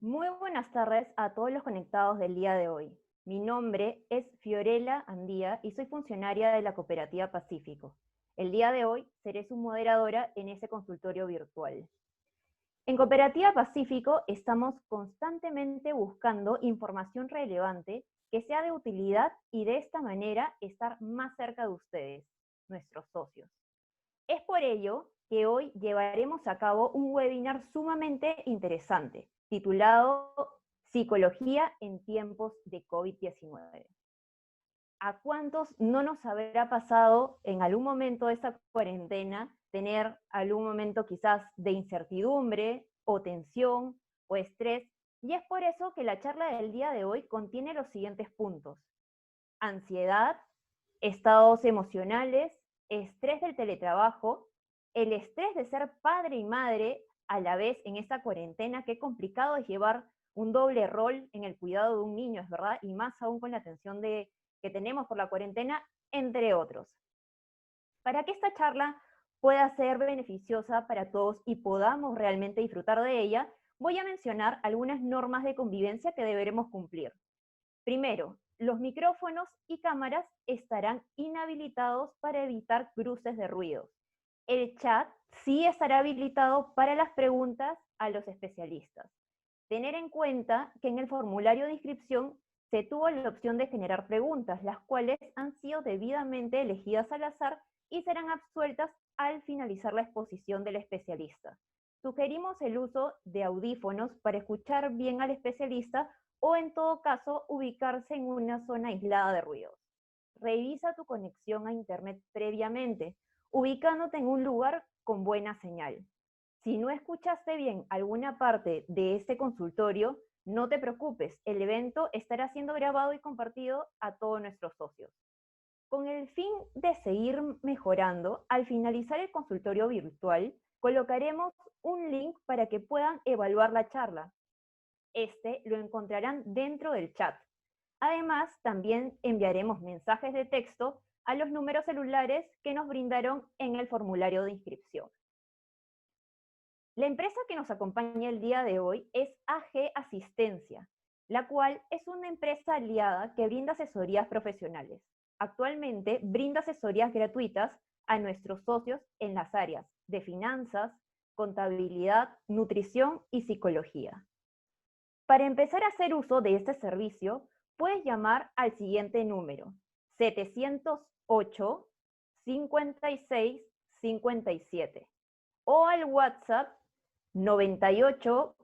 Muy buenas tardes a todos los conectados del día de hoy. Mi nombre es Fiorella Andía y soy funcionaria de la Cooperativa Pacífico. El día de hoy seré su moderadora en ese consultorio virtual. En Cooperativa Pacífico estamos constantemente buscando información relevante que sea de utilidad y de esta manera estar más cerca de ustedes, nuestros socios. Es por ello que hoy llevaremos a cabo un webinar sumamente interesante, titulado Psicología en tiempos de COVID-19. ¿A cuántos no nos habrá pasado en algún momento de esta cuarentena tener algún momento quizás de incertidumbre o tensión o estrés? Y es por eso que la charla del día de hoy contiene los siguientes puntos: ansiedad, estados emocionales, estrés del teletrabajo, el estrés de ser padre y madre a la vez en esta cuarentena. Qué complicado es llevar un doble rol en el cuidado de un niño, es verdad, y más aún con la atención que tenemos por la cuarentena, entre otros. Para que esta charla pueda ser beneficiosa para todos y podamos realmente disfrutar de ella, voy a mencionar algunas normas de convivencia que deberemos cumplir. Primero, los micrófonos y cámaras estarán inhabilitados para evitar cruces de ruidos. El chat sí estará habilitado para las preguntas a los especialistas. Tener en cuenta que en el formulario de inscripción se tuvo la opción de generar preguntas, las cuales han sido debidamente elegidas al azar y serán absueltas al finalizar la exposición del especialista. Sugerimos el uso de audífonos para escuchar bien al especialista o en todo caso ubicarse en una zona aislada de ruidos. Revisa tu conexión a internet previamente, ubicándote en un lugar con buena señal. Si no escuchaste bien alguna parte de este consultorio, no te preocupes, el evento estará siendo grabado y compartido a todos nuestros socios. Con el fin de seguir mejorando, al finalizar el consultorio virtual, colocaremos un link para que puedan evaluar la charla. Este lo encontrarán dentro del chat. Además, también enviaremos mensajes de texto a los números celulares que nos brindaron en el formulario de inscripción. La empresa que nos acompaña el día de hoy es AG Asistencia, la cual es una empresa aliada que brinda asesorías profesionales. Actualmente brinda asesorías gratuitas a nuestros socios en las áreas de finanzas, contabilidad, nutrición y psicología. Para empezar a hacer uso de este servicio, puedes llamar al siguiente número: 708 56 57 o al WhatsApp 98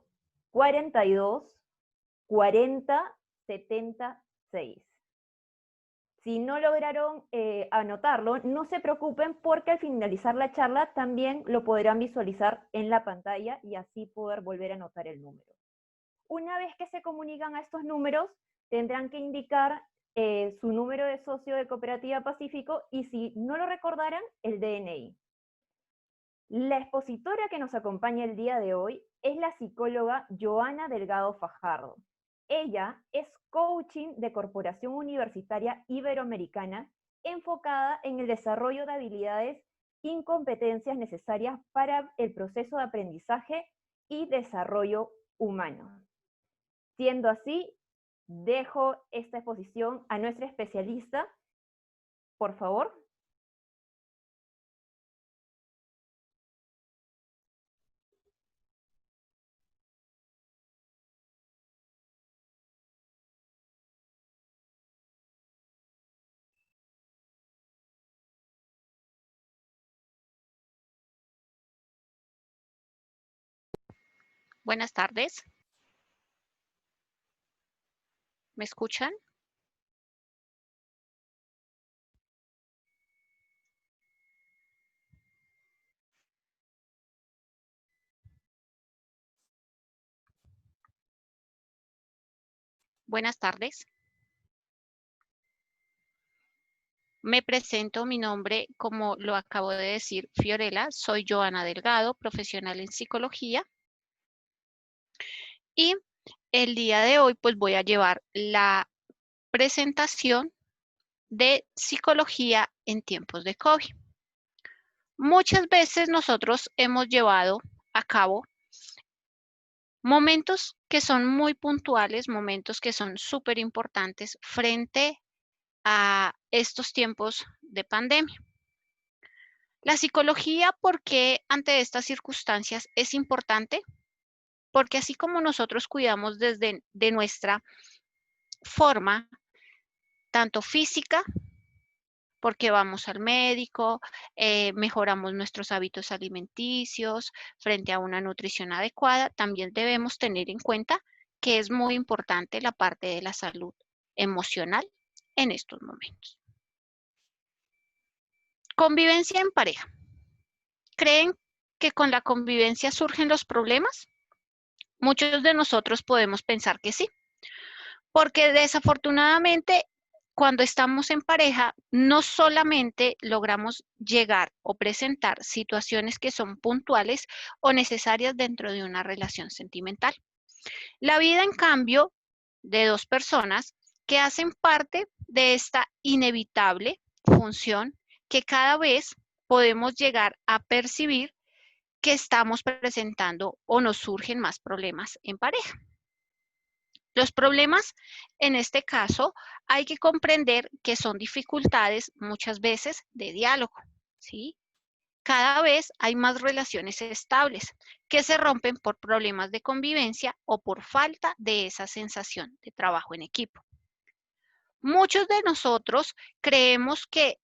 42 40 76. Si no lograron anotarlo, no se preocupen, porque al finalizar la charla también lo podrán visualizar en la pantalla y así poder volver a anotar el número. Una vez que se comunican a estos números, tendrán que indicar su número de socio de Cooperativa Pacífico y, si no lo recordaran, el DNI. La expositora que nos acompaña el día de hoy es la psicóloga Joana Delgado Fajardo. Ella es coaching de Corporación Universitaria Iberoamericana, enfocada en el desarrollo de habilidades y competencias necesarias para el proceso de aprendizaje y desarrollo humano. Siendo así, dejo esta exposición a nuestra especialista. Por favor. Buenas tardes. ¿Me escuchan? Buenas tardes. Me presento, mi nombre, como lo acabo de decir, Fiorella. Soy Joana Delgado, profesional en psicología. Y el día de hoy, pues voy a llevar la presentación de psicología en tiempos de COVID. Muchas veces nosotros hemos llevado a cabo Momentos que son muy puntuales, momentos que son súper importantes frente a estos tiempos de pandemia. La psicología, ¿por qué ante estas circunstancias es importante? Porque así como nosotros cuidamos de nuestra forma, tanto física, porque vamos al médico, mejoramos nuestros hábitos alimenticios frente a una nutrición adecuada, también debemos tener en cuenta que es muy importante la parte de la salud emocional en estos momentos. Convivencia en pareja. ¿Creen que con la convivencia surgen los problemas? Muchos de nosotros podemos pensar que sí, porque desafortunadamente cuando estamos en pareja no solamente logramos llegar o presentar situaciones que son puntuales o necesarias dentro de una relación sentimental. La vida, en cambio, de dos personas que hacen parte de esta inevitable función que cada vez podemos llegar a percibir que estamos presentando o nos surgen más problemas en pareja. Los problemas, en este caso, hay que comprender que son dificultades muchas veces de diálogo, ¿sí? Cada vez hay más relaciones estables que se rompen por problemas de convivencia o por falta de esa sensación de trabajo en equipo. Muchos de nosotros creemos que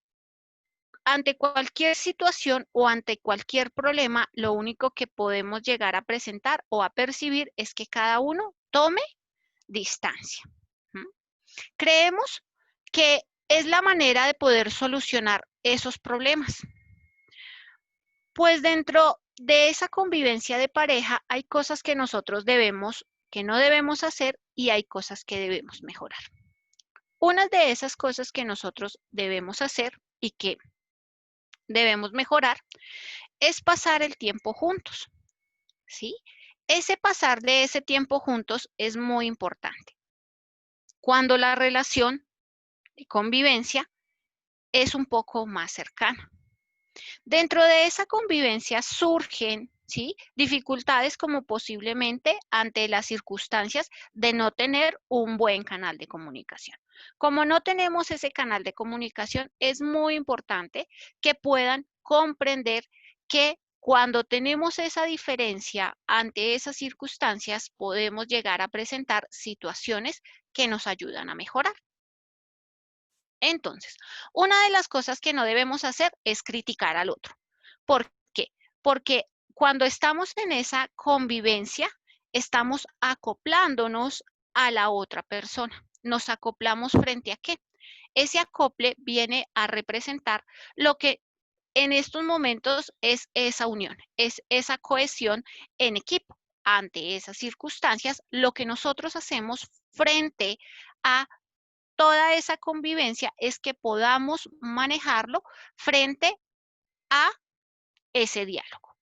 ante cualquier situación o ante cualquier problema, lo único que podemos llegar a presentar o a percibir es que cada uno tome distancia. Creemos que es la manera de poder solucionar esos problemas. Pues dentro de esa convivencia de pareja hay cosas que nosotros que no debemos hacer y hay cosas que debemos mejorar. Una de esas cosas que nosotros debemos hacer y que debemos mejorar es pasar el tiempo juntos, ¿sí? Ese pasar de ese tiempo juntos es muy importante. Cuando la relación de convivencia es un poco más cercana. Dentro de esa convivencia surgen, ¿sí?, dificultades como posiblemente ante las circunstancias de no tener un buen canal de comunicación. Como no tenemos ese canal de comunicación, es muy importante que puedan comprender que cuando tenemos esa diferencia ante esas circunstancias, podemos llegar a presentar situaciones que nos ayudan a mejorar. Entonces, una de las cosas que no debemos hacer es criticar al otro. ¿Por qué? Porque cuando estamos en esa convivencia, estamos acoplándonos a la otra persona. Nos acoplamos frente a qué. Ese acople viene a representar lo que en estos momentos es esa unión, es esa cohesión en equipo. Ante esas circunstancias, lo que nosotros hacemos frente a toda esa convivencia es que podamos manejarlo frente a ese diálogo.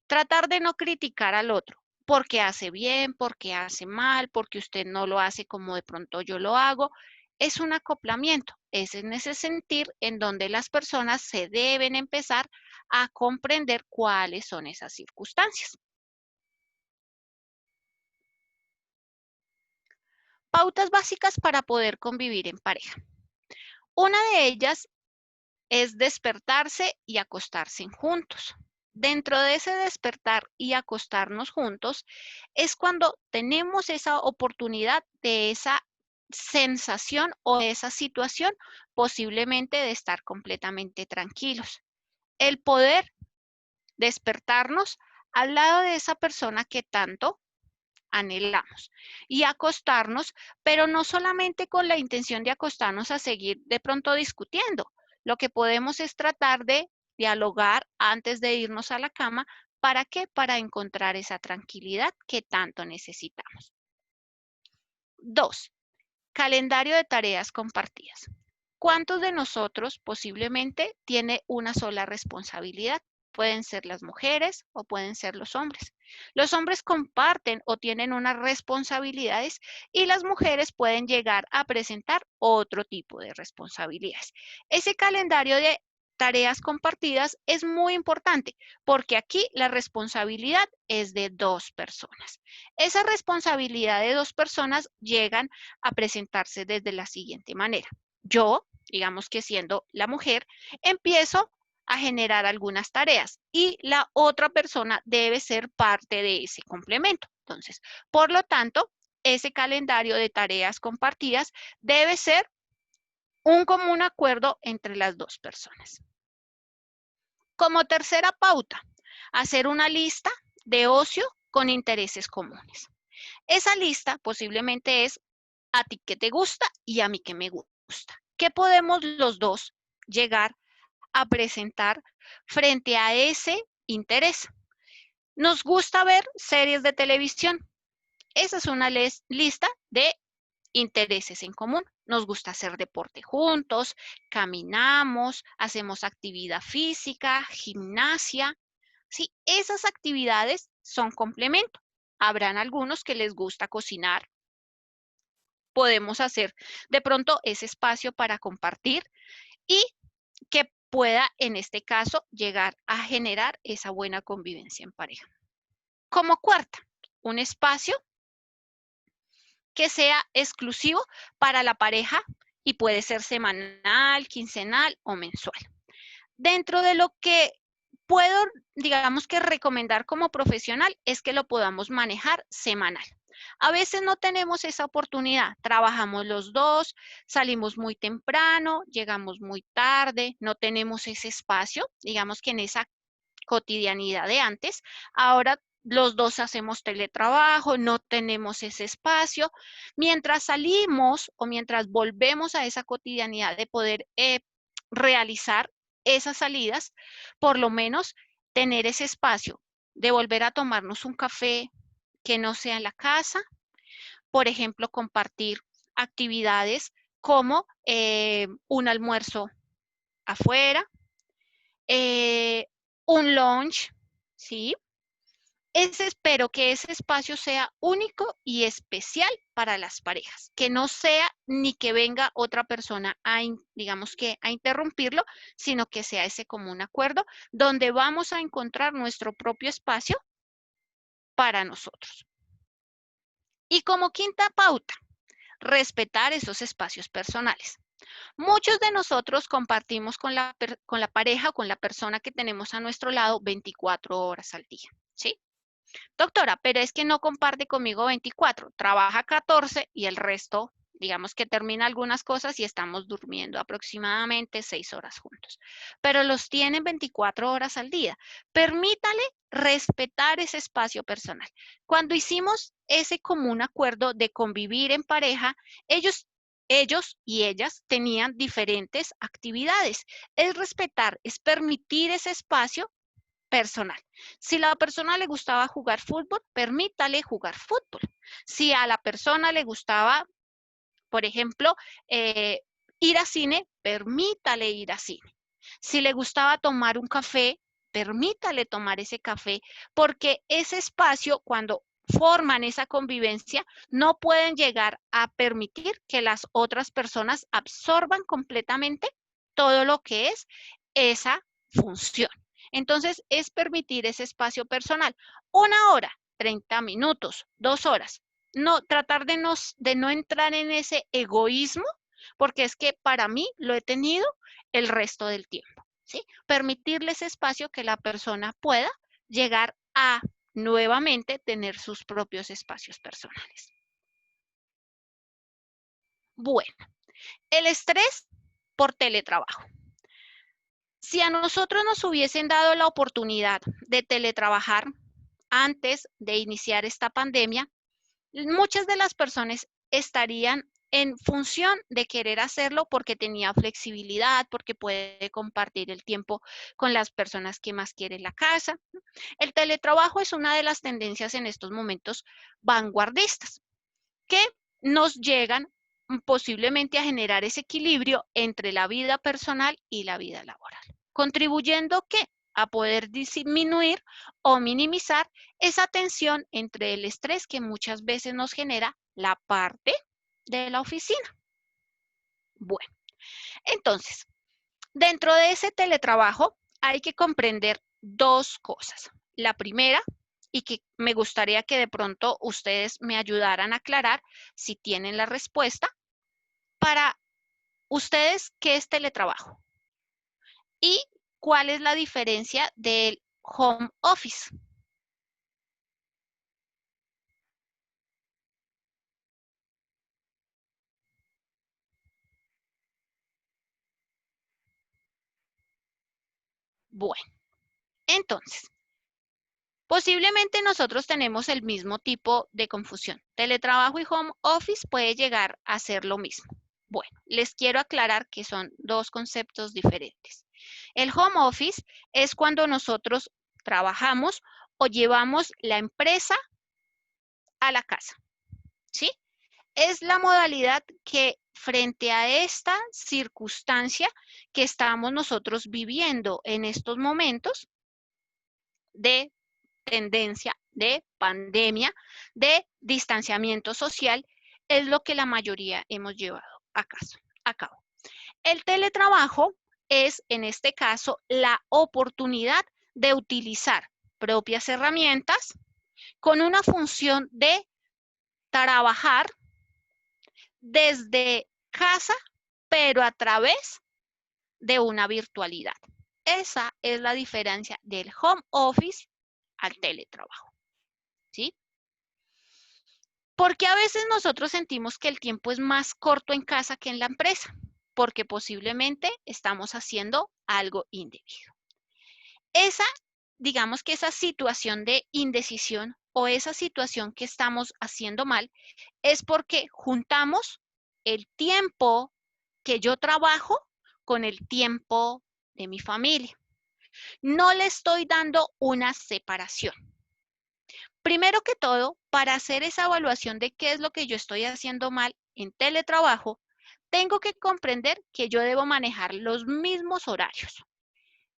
Tratar de no criticar al otro, porque hace bien, porque hace mal, porque usted no lo hace como de pronto yo lo hago. Es un acoplamiento, es en ese sentir en donde las personas se deben empezar a comprender cuáles son esas circunstancias. Pautas básicas para poder convivir en pareja. Una de ellas es despertarse y acostarse juntos. Dentro de ese despertar y acostarnos juntos es cuando tenemos esa oportunidad de esa sensación o esa situación posiblemente de estar completamente tranquilos. El poder despertarnos al lado de esa persona que tanto anhelamos y acostarnos, pero no solamente con la intención de acostarnos a seguir de pronto discutiendo. Lo que podemos es tratar de dialogar antes de irnos a la cama. ¿Para qué? Para encontrar esa tranquilidad que tanto necesitamos. 2. Calendario de tareas compartidas. ¿Cuántos de nosotros posiblemente tiene una sola responsabilidad? Pueden ser las mujeres o pueden ser los hombres. Los hombres comparten o tienen unas responsabilidades y las mujeres pueden llegar a presentar otro tipo de responsabilidades. Ese calendario de tareas compartidas es muy importante porque aquí la responsabilidad es de 2 personas. Esa responsabilidad de 2 personas llegan a presentarse desde la siguiente manera. Yo, digamos que siendo la mujer, empiezo a generar algunas tareas y la otra persona debe ser parte de ese complemento. Entonces, por lo tanto, ese calendario de tareas compartidas debe ser un común acuerdo entre las 2 personas. Como tercera pauta, hacer una lista de ocio con intereses comunes. Esa lista posiblemente es a ti que te gusta y a mí que me gusta. ¿Qué podemos los dos llegar a presentar frente a ese interés? Nos gusta ver series de televisión. Esa es una lista de intereses en común. Nos gusta hacer deporte juntos, caminamos, hacemos actividad física, gimnasia. Sí, esas actividades son complemento. Habrán algunos que les gusta cocinar. Podemos hacer de pronto ese espacio para compartir y que pueda, en este caso, llegar a generar esa buena convivencia en pareja. Como cuarta, un espacio que sea exclusivo para la pareja y puede ser semanal, quincenal o mensual. Dentro de lo que puedo, digamos que recomendar como profesional es que lo podamos manejar semanal. A veces no tenemos esa oportunidad, trabajamos los dos, salimos muy temprano, llegamos muy tarde, no tenemos ese espacio, digamos que en esa cotidianidad de antes. Ahora los dos hacemos teletrabajo, no tenemos ese espacio. Mientras salimos o mientras volvemos a esa cotidianidad de poder realizar esas salidas, por lo menos tener ese espacio de volver a tomarnos un café que no sea en la casa, por ejemplo, compartir actividades como un almuerzo afuera, eh, un lunch, ¿sí? Espero que ese espacio sea único y especial para las parejas, que no sea ni que venga otra persona a, digamos que a interrumpirlo, sino que sea ese común acuerdo donde vamos a encontrar nuestro propio espacio para nosotros. Y como quinta pauta, respetar esos espacios personales. Muchos de nosotros compartimos con la pareja o con la persona que tenemos a nuestro lado 24 horas al día, ¿sí? Doctora, pero es que no comparte conmigo 24, trabaja 14 y el resto, digamos que termina algunas cosas y estamos durmiendo aproximadamente 6 horas juntos. Pero los tienen 24 horas al día. Permítale respetar ese espacio personal. Cuando hicimos ese común acuerdo de convivir en pareja, ellos y ellas tenían diferentes actividades. Es respetar, es permitir ese espacio personal. Si a la persona le gustaba jugar fútbol, permítale jugar fútbol. Si a la persona le gustaba, por ejemplo, ir a cine, permítale ir a cine. Si le gustaba tomar un café, permítale tomar ese café, porque ese espacio, cuando forman esa convivencia, no pueden llegar a permitir que las otras personas absorban completamente todo lo que es esa función. Entonces, es permitir ese espacio personal. 1 hora, 30 minutos, 2 horas. No, tratar de no entrar en ese egoísmo, porque es que para mí lo he tenido el resto del tiempo, ¿sí? Permitirle ese espacio que la persona pueda llegar a nuevamente tener sus propios espacios personales. Bueno, el estrés por teletrabajo. Si a nosotros nos hubiesen dado la oportunidad de teletrabajar antes de iniciar esta pandemia, muchas de las personas estarían en función de querer hacerlo porque tenía flexibilidad, porque puede compartir el tiempo con las personas que más quiere en la casa. El teletrabajo es una de las tendencias en estos momentos vanguardistas que nos llegan posiblemente a generar ese equilibrio entre la vida personal y la vida laboral, contribuyendo ¿qué? A poder disminuir o minimizar esa tensión entre el estrés que muchas veces nos genera la parte de la oficina. Bueno, entonces, Dentro de ese teletrabajo hay que comprender dos cosas. La primera, y que me gustaría que de pronto ustedes me ayudaran a aclarar si tienen la respuesta, para ustedes, ¿qué es teletrabajo? ¿Y cuál es la diferencia del home office? Bueno, entonces, posiblemente nosotros tenemos el mismo tipo de confusión. Teletrabajo y home office puede llegar a ser lo mismo. Bueno, les quiero aclarar que son dos conceptos diferentes. El home office es cuando nosotros trabajamos o llevamos la empresa a la casa, ¿sí? Es la modalidad que frente a esta circunstancia que estamos nosotros viviendo en estos momentos de tendencia, de pandemia, de distanciamiento social, es lo que la mayoría hemos llevado a cabo. El teletrabajo es, en este caso, la oportunidad de utilizar propias herramientas con una función de trabajar desde casa, pero a través de una virtualidad. Esa es la diferencia del home office al teletrabajo, ¿sí? Porque a veces nosotros sentimos que el tiempo es más corto en casa que en la empresa, porque posiblemente estamos haciendo algo indebido. Esa, digamos que esa situación de indecisión o esa situación que estamos haciendo mal es porque juntamos el tiempo que yo trabajo con el tiempo de mi familia. No le estoy dando una separación. Primero que todo, para hacer esa evaluación de qué es lo que yo estoy haciendo mal en teletrabajo, tengo que comprender que yo debo manejar los mismos horarios,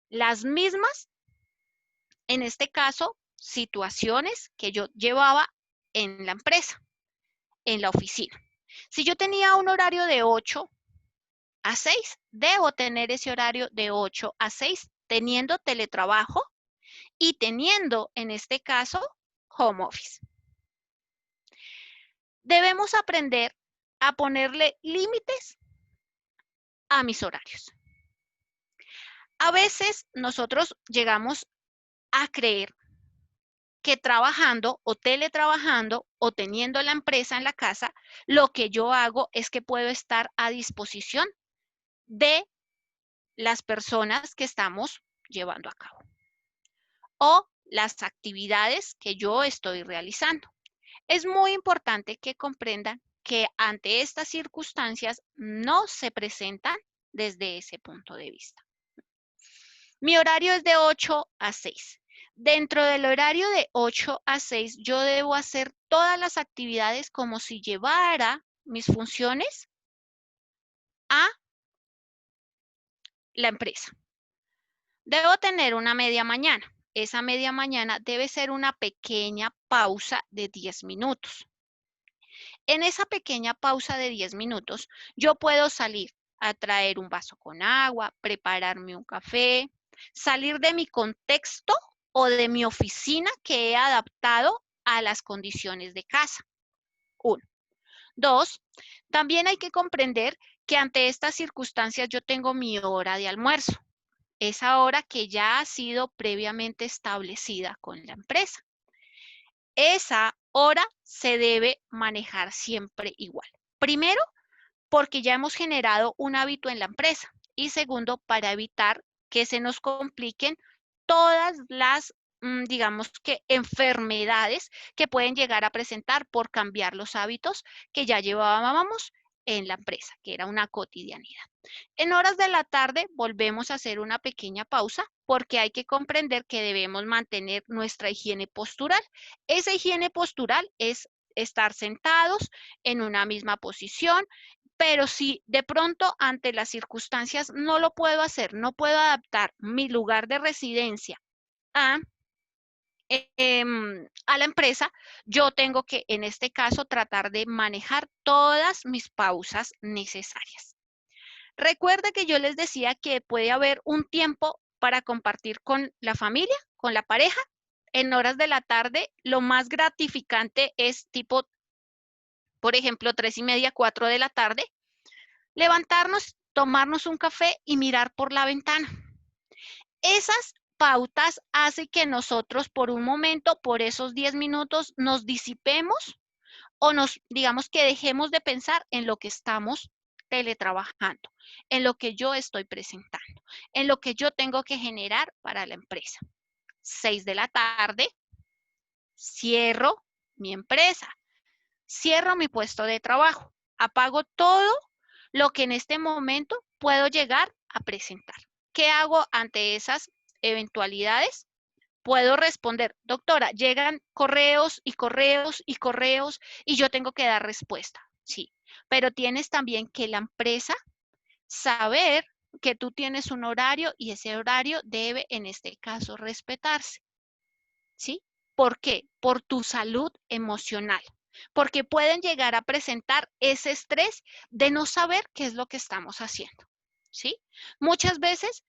las mismas, en este caso, situaciones que yo llevaba en la empresa, en la oficina. Si yo tenía un horario de 8 a 6, debo tener ese horario de 8 a 6 teniendo teletrabajo y teniendo, en este caso, home office. Debemos aprender a ponerle límites a mis horarios. A veces nosotros llegamos a creer que trabajando o teletrabajando o teniendo la empresa en la casa, lo que yo hago es que puedo estar a disposición de las personas que estamos llevando a cabo o las actividades que yo estoy realizando. Es muy importante que comprendan que ante estas circunstancias no se presentan desde ese punto de vista. Mi horario es de 8 a 6. Dentro del horario de 8 a 6, yo debo hacer todas las actividades como si llevara mis funciones a la empresa. Debo tener una media mañana. Esa media mañana debe ser una pequeña pausa de 10 minutos. En esa pequeña pausa de 10 minutos, yo puedo salir a traer un vaso con agua, prepararme un café, salir de mi contexto o de mi oficina que he adaptado a las condiciones de casa. 1. 2. También hay que comprender que ante estas circunstancias yo tengo mi hora de almuerzo. Esa hora que ya ha sido previamente establecida con la empresa. Esa hora se debe manejar siempre igual. Primero, porque ya hemos generado un hábito en la empresa. Y segundo, para evitar que se nos compliquen todas las, digamos que, enfermedades que pueden llegar a presentar por cambiar los hábitos que ya llevábamos en la empresa, que era una cotidianidad. En horas de la tarde volvemos a hacer una pequeña pausa porque hay que comprender que debemos mantener nuestra higiene postural. Esa higiene postural es estar sentados en una misma posición, pero si de pronto ante las circunstancias no lo puedo hacer, no puedo adaptar mi lugar de residencia a la empresa, yo tengo que, en este caso, tratar de manejar todas mis pausas necesarias. Recuerda que yo les decía que puede haber un tiempo para compartir con la familia, con la pareja. En horas de la tarde, lo más gratificante es tipo, por ejemplo, 3:30, 4 de la tarde, levantarnos, tomarnos un café y mirar por la ventana. Esas pautas hacen que nosotros por un momento, por esos 10 minutos, nos disipemos o digamos que dejemos de pensar en lo que estamos teletrabajando, en lo que yo estoy presentando, en lo que yo tengo que generar para la empresa. 6 de la tarde, cierro mi empresa, cierro mi puesto de trabajo, apago todo lo que en este momento puedo llegar a presentar. ¿Qué hago ante esas eventualidades? Puedo responder, doctora, llegan correos y correos y correos y yo tengo que dar respuesta. Sí, pero tienes también que la empresa saber que tú tienes un horario y ese horario debe, en este caso, respetarse. ¿Sí? ¿Por qué? Por tu salud emocional. Porque pueden llegar a presentar ese estrés de no saber qué es lo que estamos haciendo. ¿Sí? Muchas veces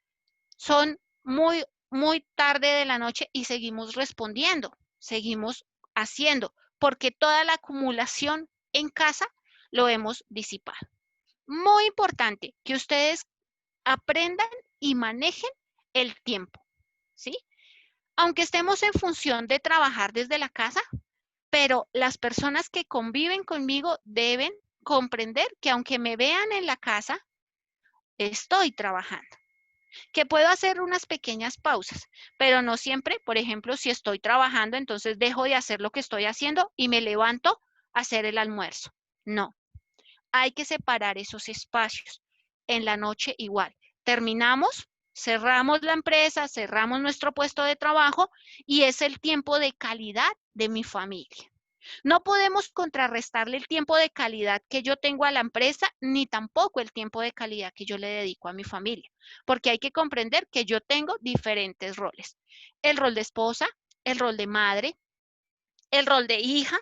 son muy tarde de la noche y seguimos respondiendo, seguimos haciendo, porque toda la acumulación en casa lo hemos disipado. Muy importante que ustedes aprendan y manejen el tiempo, ¿sí? Aunque estemos en función de trabajar desde la casa, pero las personas que conviven conmigo deben comprender que aunque me vean en la casa, estoy trabajando. Que puedo hacer unas pequeñas pausas, pero no siempre, por ejemplo, si estoy trabajando, entonces dejo de hacer lo que estoy haciendo y me levanto a hacer el almuerzo. No, hay que separar esos espacios. En la noche igual. Terminamos, cerramos la empresa, cerramos nuestro puesto de trabajo y es el tiempo de calidad de mi familia. No podemos contrarrestarle el tiempo de calidad que yo tengo a la empresa, ni tampoco el tiempo de calidad que yo le dedico a mi familia, porque hay que comprender que yo tengo diferentes roles. El rol de esposa, el rol de madre, el rol de hija,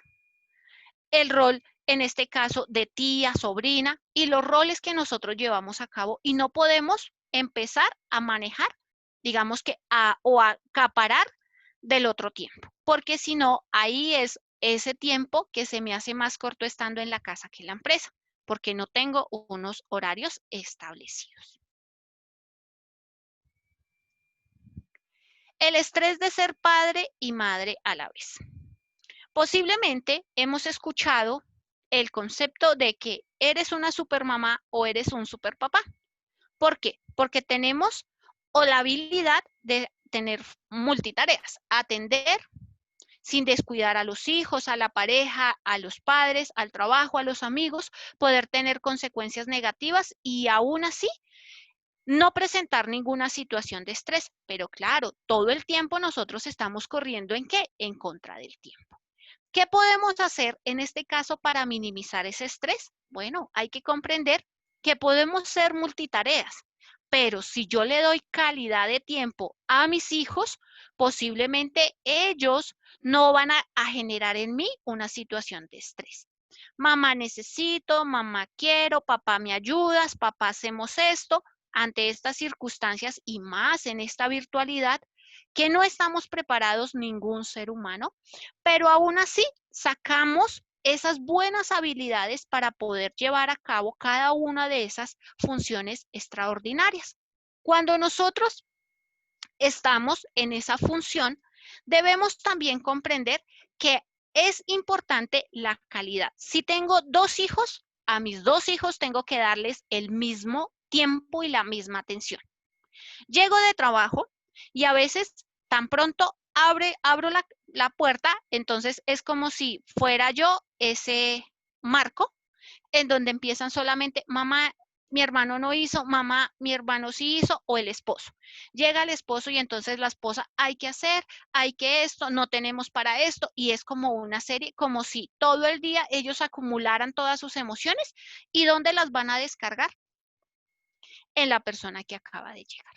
el rol, en este caso, de tía, sobrina, y los roles que nosotros llevamos a cabo, y no podemos empezar a manejar, digamos que, o a acaparar del otro tiempo, porque si no, ahí es ese tiempo que se me hace más corto estando en la casa que en la empresa, porque no tengo unos horarios establecidos. El estrés de ser padre y madre a la vez. Posiblemente hemos escuchado el concepto de que eres una supermamá o eres un superpapá. ¿Por qué? Porque tenemos o la habilidad de tener multitareas, atender sin descuidar a los hijos, a la pareja, a los padres, al trabajo, a los amigos, poder tener consecuencias negativas y aún así no presentar ninguna situación de estrés. Pero claro, todo el tiempo nosotros estamos corriendo ¿en qué? En contra del tiempo. ¿Qué podemos hacer en este caso para minimizar ese estrés? Bueno, hay que comprender que podemos ser multitareas, pero si yo le doy calidad de tiempo a mis hijos, posiblemente ellos no van a generar en mí una situación de estrés. Mamá necesito, mamá quiero, papá me ayudas, papá hacemos esto. Ante estas circunstancias y más en esta virtualidad, que no estamos preparados ningún ser humano, pero aún así sacamos esas buenas habilidades para poder llevar a cabo cada una de esas funciones extraordinarias. Cuando nosotros estamos en esa función, debemos también comprender que es importante la calidad. Si tengo 2 hijos, a mis 2 hijos tengo que darles el mismo tiempo y la misma atención. Llego de trabajo y a veces tan pronto abro la puerta, entonces es como si fuera yo ese marco en donde empiezan solamente, mamá, mi hermano no hizo, mamá, mi hermano sí hizo, o el esposo. Llega el esposo y entonces la esposa, hay que hacer, hay que esto, no tenemos para esto, y es como una serie, como si todo el día ellos acumularan todas sus emociones, ¿y dónde las van a descargar? En la persona que acaba de llegar.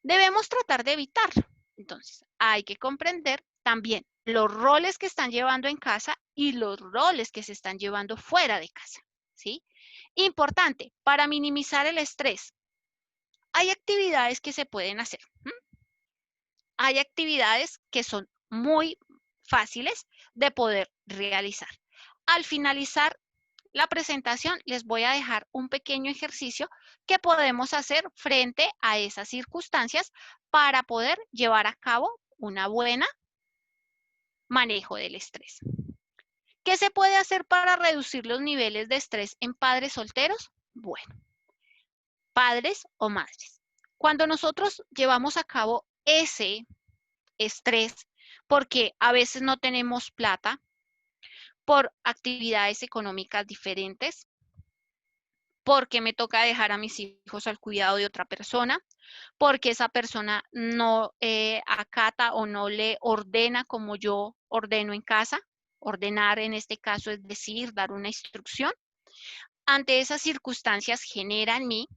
Debemos tratar de evitarlo. Entonces, hay que comprender también los roles que están llevando en casa y los roles que se están llevando fuera de casa. ¿sí? Importante, para minimizar el estrés, hay actividades que se pueden hacer. Hay actividades que son muy fáciles de poder realizar. Al finalizar la presentación, les voy a dejar un pequeño ejercicio que podemos hacer frente a esas circunstancias para poder llevar a cabo una buena manejo del estrés. ¿Qué se puede hacer para reducir los niveles de estrés en padres solteros? Bueno, padres o madres. Cuando nosotros llevamos a cabo ese estrés, porque a veces no tenemos plata, por actividades económicas diferentes, porque me toca dejar a mis hijos al cuidado de otra persona, porque esa persona no acata o no le ordena como yo ordeno en casa. Ordenar en este caso es decir, dar una instrucción. Ante esas circunstancias genera en mí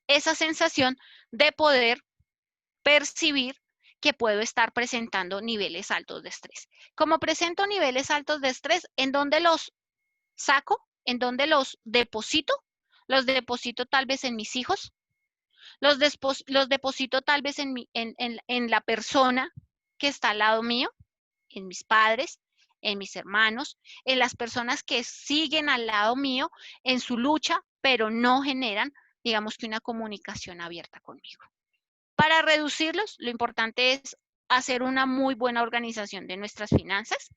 esa sensación de poder percibir que puedo estar presentando niveles altos de estrés. Como presento niveles altos de estrés, ¿en dónde los saco? ¿En dónde los deposito? Los deposito tal vez en mis hijos, los deposito tal vez en la persona que está al lado mío, en mis padres, en mis hermanos, en las personas que siguen al lado mío en su lucha, pero no generan, digamos que una comunicación abierta conmigo. Para reducirlos, lo importante es hacer una muy buena organización de nuestras finanzas.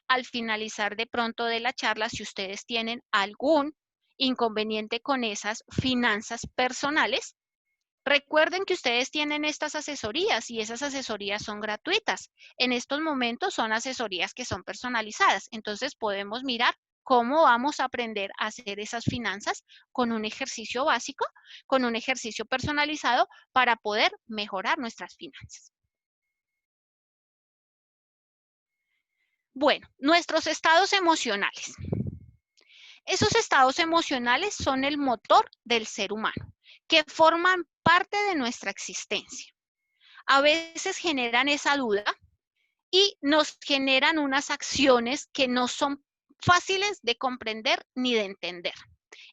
Al finalizar de pronto de la charla, si ustedes tienen algún inconveniente con esas finanzas personales, recuerden que ustedes tienen estas asesorías y esas asesorías son gratuitas. En estos momentos son asesorías que son personalizadas. Entonces podemos mirar cómo vamos a aprender a hacer esas finanzas con un ejercicio básico, con un ejercicio personalizado para poder mejorar nuestras finanzas. Bueno, nuestros estados emocionales. Esos estados emocionales son el motor del ser humano, que forman parte de nuestra existencia. A veces generan esa duda y nos generan unas acciones que no son fáciles de comprender ni de entender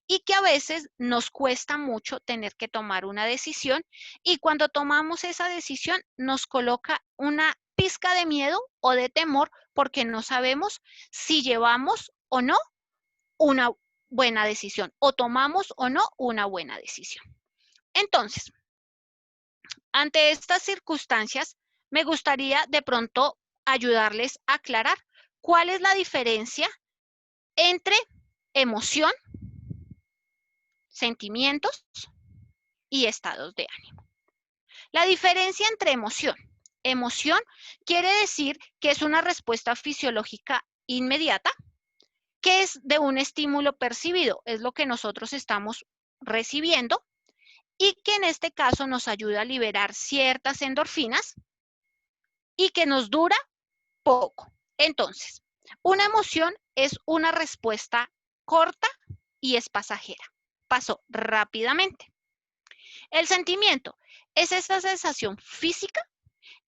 y que a veces nos cuesta mucho tener que tomar una decisión y cuando tomamos esa decisión nos coloca una pizca de miedo o de temor porque no sabemos si llevamos o no una buena decisión o tomamos o no una buena decisión. Entonces, ante estas circunstancias, me gustaría de pronto ayudarles a aclarar cuál es la diferencia entre emoción, sentimientos y estados de ánimo. La diferencia entre emoción quiere decir que es una respuesta fisiológica inmediata, que es de un estímulo percibido, es lo que nosotros estamos recibiendo y que en este caso nos ayuda a liberar ciertas endorfinas y que nos dura poco. Entonces, una emoción es una respuesta corta y es pasajera. Pasó rápidamente. El sentimiento es esa sensación física,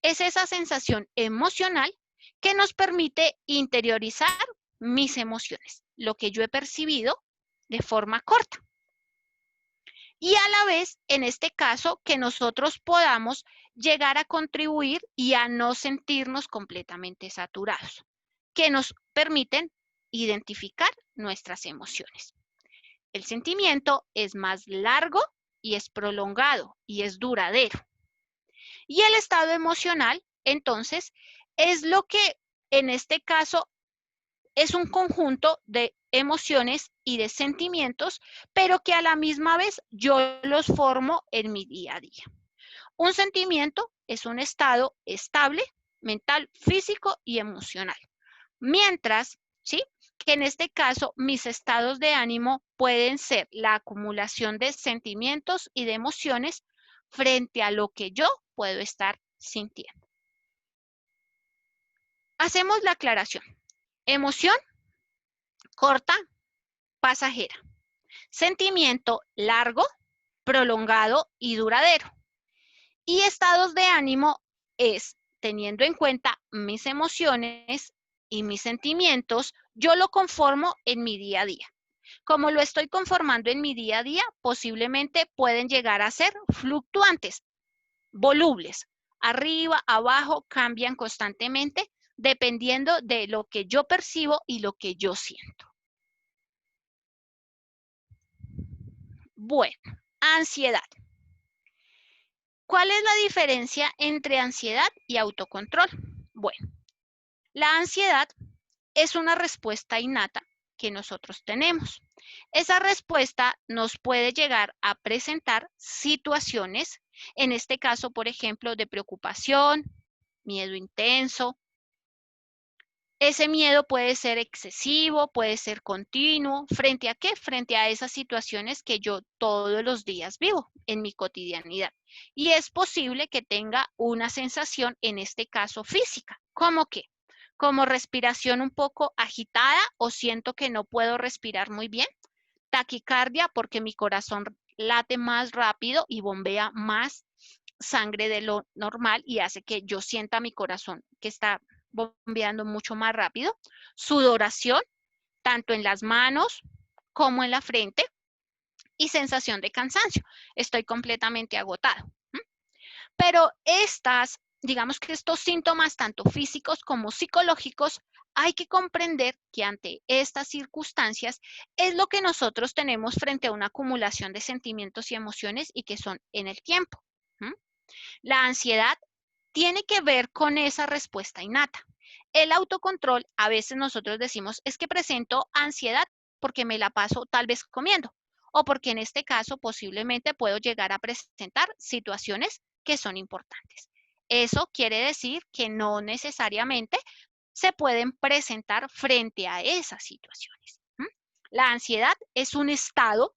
es esa sensación emocional que nos permite interiorizar mis emociones, lo que yo he percibido de forma corta. Y a la vez, en este caso, que nosotros podamos llegar a contribuir y a no sentirnos completamente saturados, que nos permiten identificar nuestras emociones. El sentimiento es más largo y es prolongado y es duradero. Y el estado emocional, entonces, es lo que en este caso es un conjunto de emociones y de sentimientos, pero que a la misma vez yo los formo en mi día a día. Un sentimiento es un estado estable, mental, físico y emocional. Mientras, ¿sí? Que en este caso mis estados de ánimo pueden ser la acumulación de sentimientos y de emociones frente a lo que yo puedo estar sintiendo. Hacemos la aclaración. Emoción corta, pasajera. Sentimiento largo, prolongado y duradero. Y estados de ánimo es, teniendo en cuenta mis emociones y mis sentimientos, yo lo conformo en mi día a día. Como lo estoy conformando en mi día a día, posiblemente pueden llegar a ser fluctuantes, volubles. Arriba, abajo, cambian constantemente dependiendo de lo que yo percibo y lo que yo siento. Bueno, ansiedad. ¿Cuál es la diferencia entre ansiedad y autocontrol? Bueno, la ansiedad es una respuesta innata que nosotros tenemos. Esa respuesta nos puede llegar a presentar situaciones, en este caso, por ejemplo, de preocupación, miedo intenso. Ese miedo puede ser excesivo, puede ser continuo. ¿Frente a qué? Frente a esas situaciones que yo todos los días vivo en mi cotidianidad. Y es posible que tenga una sensación, en este caso física. ¿Cómo qué? Como respiración un poco agitada o siento que no puedo respirar muy bien. Taquicardia porque mi corazón late más rápido y bombea más sangre de lo normal y hace que yo sienta mi corazón que está bombeando mucho más rápido. Sudoración, tanto en las manos como en la frente. Y sensación de cansancio. Estoy completamente agotado. Pero digamos que estos síntomas, tanto físicos como psicológicos, hay que comprender que ante estas circunstancias es lo que nosotros tenemos frente a una acumulación de sentimientos y emociones y que son en el tiempo. La ansiedad tiene que ver con esa respuesta innata. El autocontrol, a veces nosotros decimos, es que presento ansiedad porque me la paso tal vez comiendo o porque en este caso posiblemente puedo llegar a presentar situaciones que son importantes. Eso quiere decir que no necesariamente se pueden presentar frente a esas situaciones. La ansiedad es un estado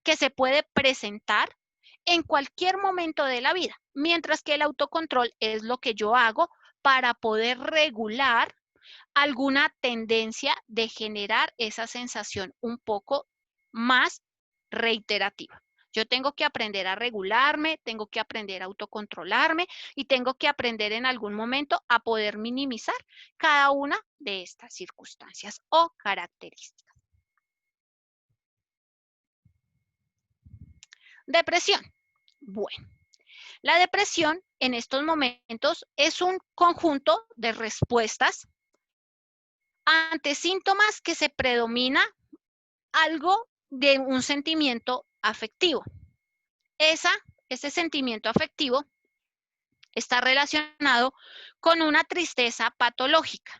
que se puede presentar en cualquier momento de la vida, mientras que el autocontrol es lo que yo hago para poder regular alguna tendencia de generar esa sensación un poco más reiterativa. Yo tengo que aprender a regularme, tengo que aprender a autocontrolarme y tengo que aprender en algún momento a poder minimizar cada una de estas circunstancias o características. Depresión. Bueno, la depresión en estos momentos es un conjunto de respuestas ante síntomas que se predomina algo de un sentimiento afectivo. Ese sentimiento afectivo está relacionado con una tristeza patológica.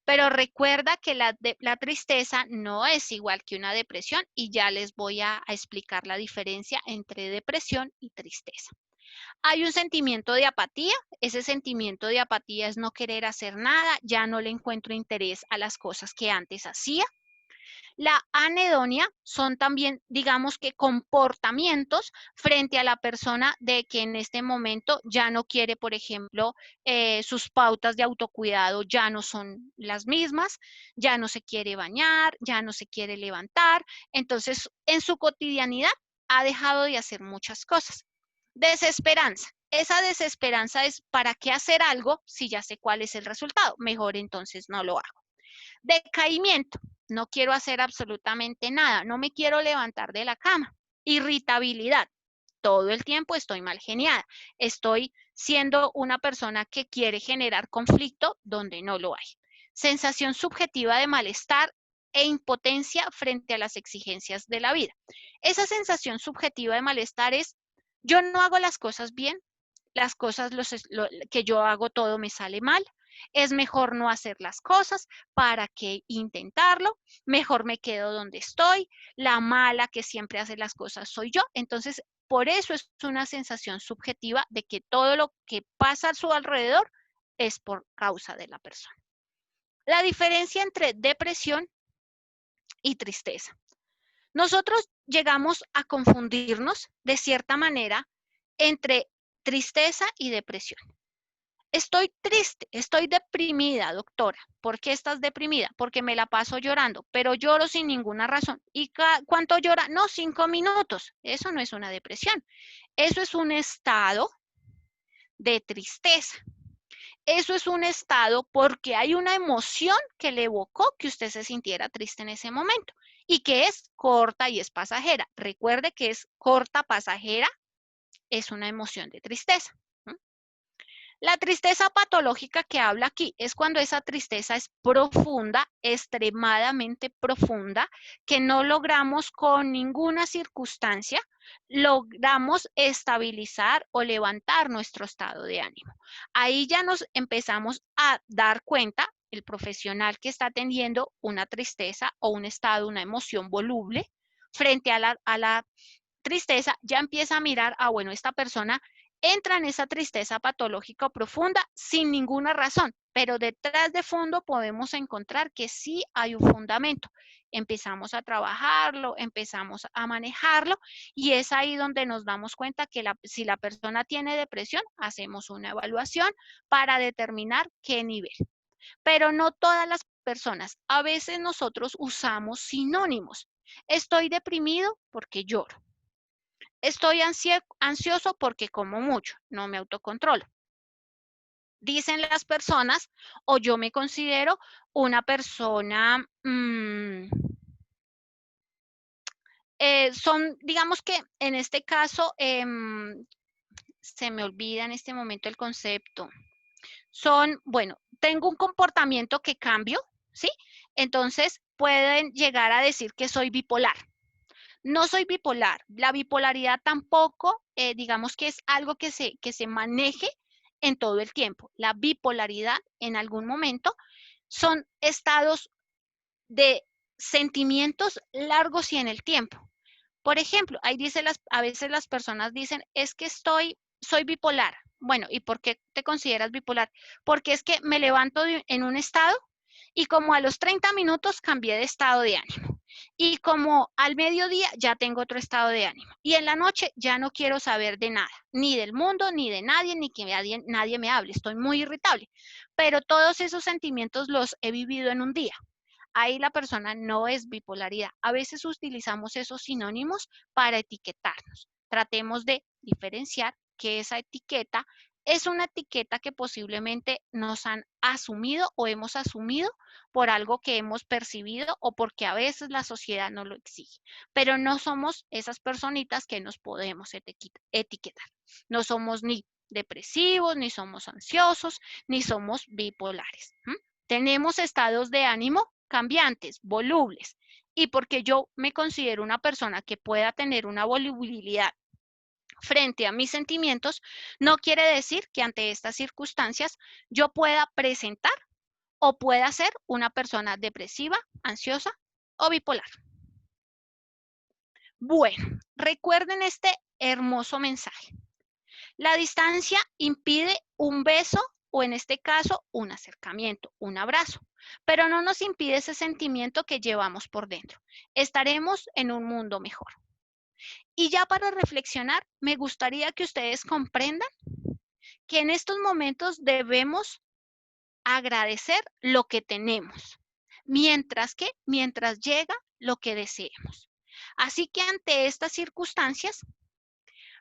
Pero recuerda que la tristeza no es igual que una depresión y ya les voy a explicar la diferencia entre depresión y tristeza. Hay un sentimiento de apatía. Ese sentimiento de apatía es no querer hacer nada, ya no le encuentro interés a las cosas que antes hacía. La anedonia son también, digamos que comportamientos frente a la persona de que en este momento ya no quiere, por ejemplo, sus pautas de autocuidado ya no son las mismas, ya no se quiere bañar, ya no se quiere levantar. Entonces, en su cotidianidad ha dejado de hacer muchas cosas. Desesperanza. Esa desesperanza es ¿para qué hacer algo si ya sé cuál es el resultado? Mejor entonces no lo hago. Decaimiento. No quiero hacer absolutamente nada. No me quiero levantar de la cama. Irritabilidad. Todo el tiempo estoy mal geniada. Estoy siendo una persona que quiere generar conflicto donde no lo hay. Sensación subjetiva de malestar e impotencia frente a las exigencias de la vida. Esa sensación subjetiva de malestar es, yo no hago las cosas bien, las cosas que yo hago todo me sale mal, es mejor no hacer las cosas, ¿para qué intentarlo? Mejor me quedo donde estoy, la mala que siempre hace las cosas soy yo. Entonces, por eso es una sensación subjetiva de que todo lo que pasa a su alrededor es por causa de la persona. La diferencia entre depresión y tristeza. Nosotros llegamos a confundirnos de cierta manera entre tristeza y depresión. Estoy triste, estoy deprimida, doctora. ¿Por qué estás deprimida? Porque me la paso llorando, pero lloro sin ninguna razón. ¿Y cuánto llora? No, 5 minutos. Eso no es una depresión. Eso es un estado de tristeza. Eso es un estado porque hay una emoción que le evocó que usted se sintiera triste en ese momento y que es corta y es pasajera. Recuerde que es corta, pasajera, es una emoción de tristeza. La tristeza patológica que habla aquí es cuando esa tristeza es profunda, extremadamente profunda, que no logramos con ninguna circunstancia, logramos estabilizar o levantar nuestro estado de ánimo. Ahí ya nos empezamos a dar cuenta, el profesional que está teniendo una tristeza o un estado, una emoción voluble, frente a la tristeza, ya empieza a mirar, bueno, esta persona entra en esa tristeza patológica o profunda sin ninguna razón, pero detrás de fondo podemos encontrar que sí hay un fundamento. Empezamos a trabajarlo, empezamos a manejarlo y es ahí donde nos damos cuenta que si la persona tiene depresión, hacemos una evaluación para determinar qué nivel. Pero no todas las personas. A veces nosotros usamos sinónimos. Estoy deprimido porque lloro. Estoy ansioso porque como mucho, no me autocontrolo. Dicen las personas, o yo me considero una persona, digamos que en este caso, se me olvida en este momento el concepto. Bueno, tengo un comportamiento que cambio, ¿sí? Entonces pueden llegar a decir que soy bipolar. No soy bipolar. La bipolaridad tampoco, digamos que es algo que se maneje en todo el tiempo. La bipolaridad en algún momento son estados de sentimientos largos y en el tiempo. Por ejemplo, a veces las personas dicen, es que soy bipolar. Bueno, ¿y por qué te consideras bipolar? Porque es que me levanto en un estado y como a los 30 minutos cambié de estado de ánimo. Y como al mediodía ya tengo otro estado de ánimo. Y en la noche ya no quiero saber de nada, ni del mundo, ni de nadie, ni que nadie me hable. Estoy muy irritable. Pero todos esos sentimientos los he vivido en un día. Ahí la persona no es bipolaridad. A veces utilizamos esos sinónimos para etiquetarnos. Tratemos de diferenciar que esa etiqueta es una etiqueta que posiblemente nos han asumido o hemos asumido por algo que hemos percibido o porque a veces la sociedad nos lo exige. Pero no somos esas personitas que nos podemos etiquetar. No somos ni depresivos, ni somos ansiosos, ni somos bipolares. Tenemos estados de ánimo cambiantes, volubles. Y porque yo me considero una persona que pueda tener una volubilidad frente a mis sentimientos, no quiere decir que ante estas circunstancias yo pueda presentar o pueda ser una persona depresiva, ansiosa o bipolar. Bueno, recuerden este hermoso mensaje. La distancia impide un beso o en este caso un acercamiento, un abrazo, pero no nos impide ese sentimiento que llevamos por dentro. Estaremos en un mundo mejor. Y ya para reflexionar, me gustaría que ustedes comprendan que en estos momentos debemos agradecer lo que tenemos, mientras llega lo que deseemos. Así que ante estas circunstancias,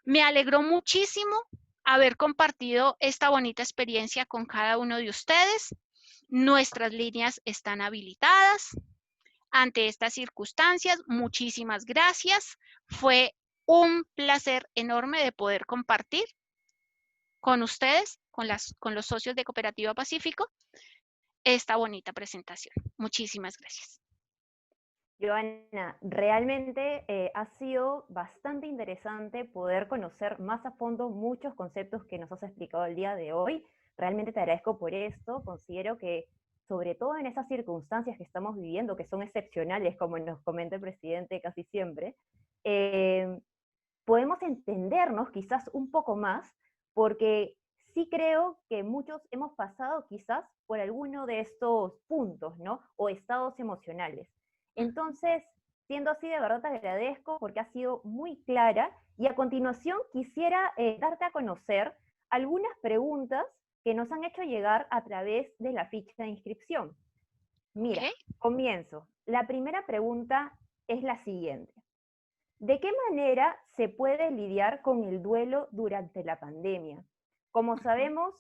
me alegró muchísimo haber compartido esta bonita experiencia con cada uno de ustedes. Nuestras líneas están habilitadas. Ante estas circunstancias, muchísimas gracias. Fue un placer enorme de poder compartir con ustedes, con los socios de Cooperativa Pacífico, esta bonita presentación. Muchísimas gracias. Joana, realmente ha sido bastante interesante poder conocer más a fondo muchos conceptos que nos has explicado el día de hoy. Realmente te agradezco por esto. Considero que, sobre todo en esas circunstancias que estamos viviendo, que son excepcionales, como nos comenta el presidente casi siempre, podemos entendernos quizás un poco más, porque sí creo que muchos hemos pasado quizás por alguno de estos puntos, ¿no? O estados emocionales. Entonces, siendo así, de verdad te agradezco porque has sido muy clara y a continuación quisiera darte a conocer algunas preguntas que nos han hecho llegar a través de la ficha de inscripción. Mira, comienzo. La primera pregunta es la siguiente. ¿De qué manera se puede lidiar con el duelo durante la pandemia? Como sabemos,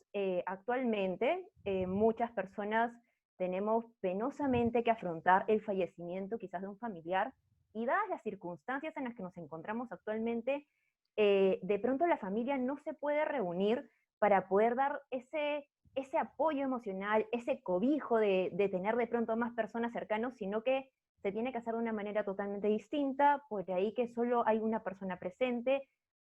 actualmente muchas personas tenemos penosamente que afrontar el fallecimiento quizás de un familiar, y dadas las circunstancias en las que nos encontramos actualmente, de pronto la familia no se puede reunir para poder dar ese apoyo emocional, ese cobijo de tener de pronto más personas cercanas, sino que se tiene que hacer de una manera totalmente distinta, por ahí que solo hay una persona presente,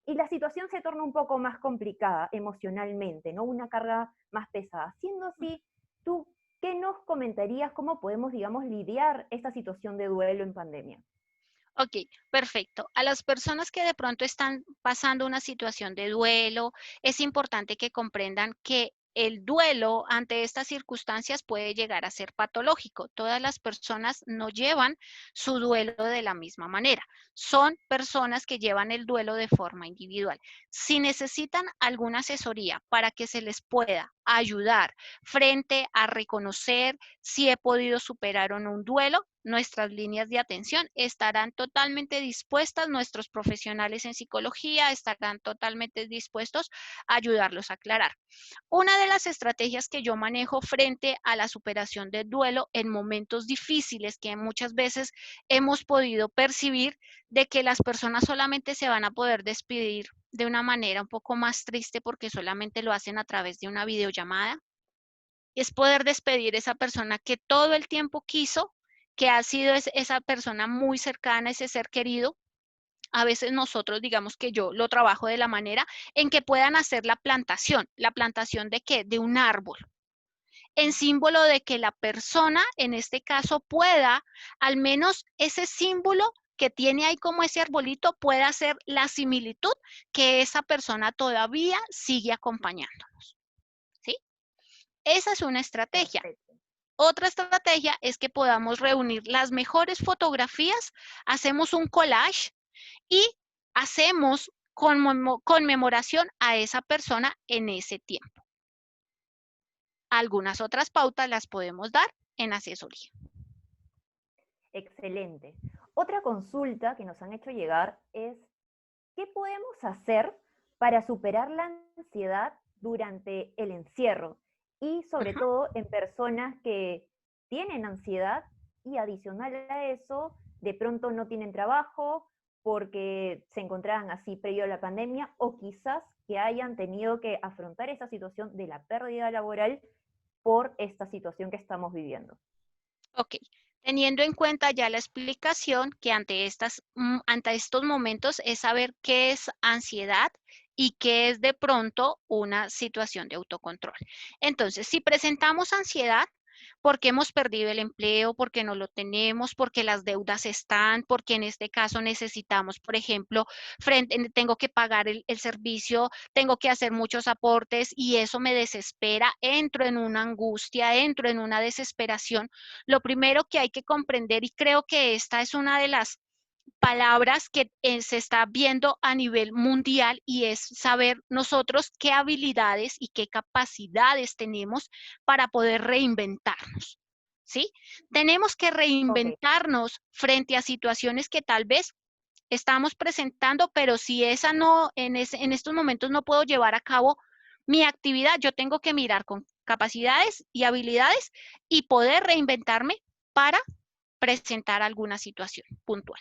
y la situación se torna un poco más complicada emocionalmente, ¿no? Una carga más pesada. Siendo así, ¿tú qué nos comentarías? ¿Cómo podemos, digamos, lidiar esta situación de duelo en pandemia? Ok, perfecto. A las personas que de pronto están pasando una situación de duelo, es importante que comprendan que el duelo ante estas circunstancias puede llegar a ser patológico. Todas las personas no llevan su duelo de la misma manera. Son personas que llevan el duelo de forma individual. Si necesitan alguna asesoría para que se les pueda ayudar frente a reconocer si he podido superar o no un duelo, nuestras líneas de atención estarán totalmente dispuestas, nuestros profesionales en psicología estarán totalmente dispuestos a ayudarlos a aclarar. Una de las estrategias que yo manejo frente a la superación del duelo en momentos difíciles que muchas veces hemos podido percibir de que las personas solamente se van a poder despedir de una manera un poco más triste porque solamente lo hacen a través de una videollamada, es poder despedir a esa persona que todo el tiempo quiso, que ha sido esa persona muy cercana, ese ser querido. A veces nosotros, digamos que yo lo trabajo de la manera en que puedan hacer la plantación de qué, de un árbol, en símbolo de que la persona, en este caso, pueda, al menos ese símbolo que tiene ahí como ese arbolito, pueda hacer la similitud que esa persona todavía sigue acompañándonos, ¿sí? Esa es una estrategia. Perfecto. Otra estrategia es que podamos reunir las mejores fotografías, hacemos un collage y hacemos conmemoración a esa persona en ese tiempo. Algunas otras pautas las podemos dar en asesoría. Excelente. Otra consulta que nos han hecho llegar es, ¿qué podemos hacer para superar la ansiedad durante el encierro? Y sobre Ujú. todo en personas que tienen ansiedad y adicional a eso, de pronto no tienen trabajo porque se encontraban así previo a la pandemia, o quizás que hayan tenido que afrontar esa situación de la pérdida laboral por esta situación que estamos viviendo. Ok, teniendo en cuenta ya la explicación que ante estos momentos es saber qué es ansiedad y qué es de pronto una situación de autocontrol. Entonces, si presentamos ansiedad, porque hemos perdido el empleo, porque no lo tenemos, porque las deudas están, porque en este caso necesitamos, por ejemplo, tengo que pagar el servicio, tengo que hacer muchos aportes y eso me desespera, entro en una angustia, entro en una desesperación. Lo primero que hay que comprender, y creo que esta es una de las palabras que se está viendo a nivel mundial, y es saber nosotros qué habilidades y qué capacidades tenemos para poder reinventarnos, ¿sí? Tenemos que Ok, reinventarnos frente a situaciones que tal vez estamos presentando, pero si esa no, en estos momentos no puedo llevar a cabo mi actividad, yo tengo que mirar con capacidades y habilidades y poder reinventarme para presentar alguna situación puntual.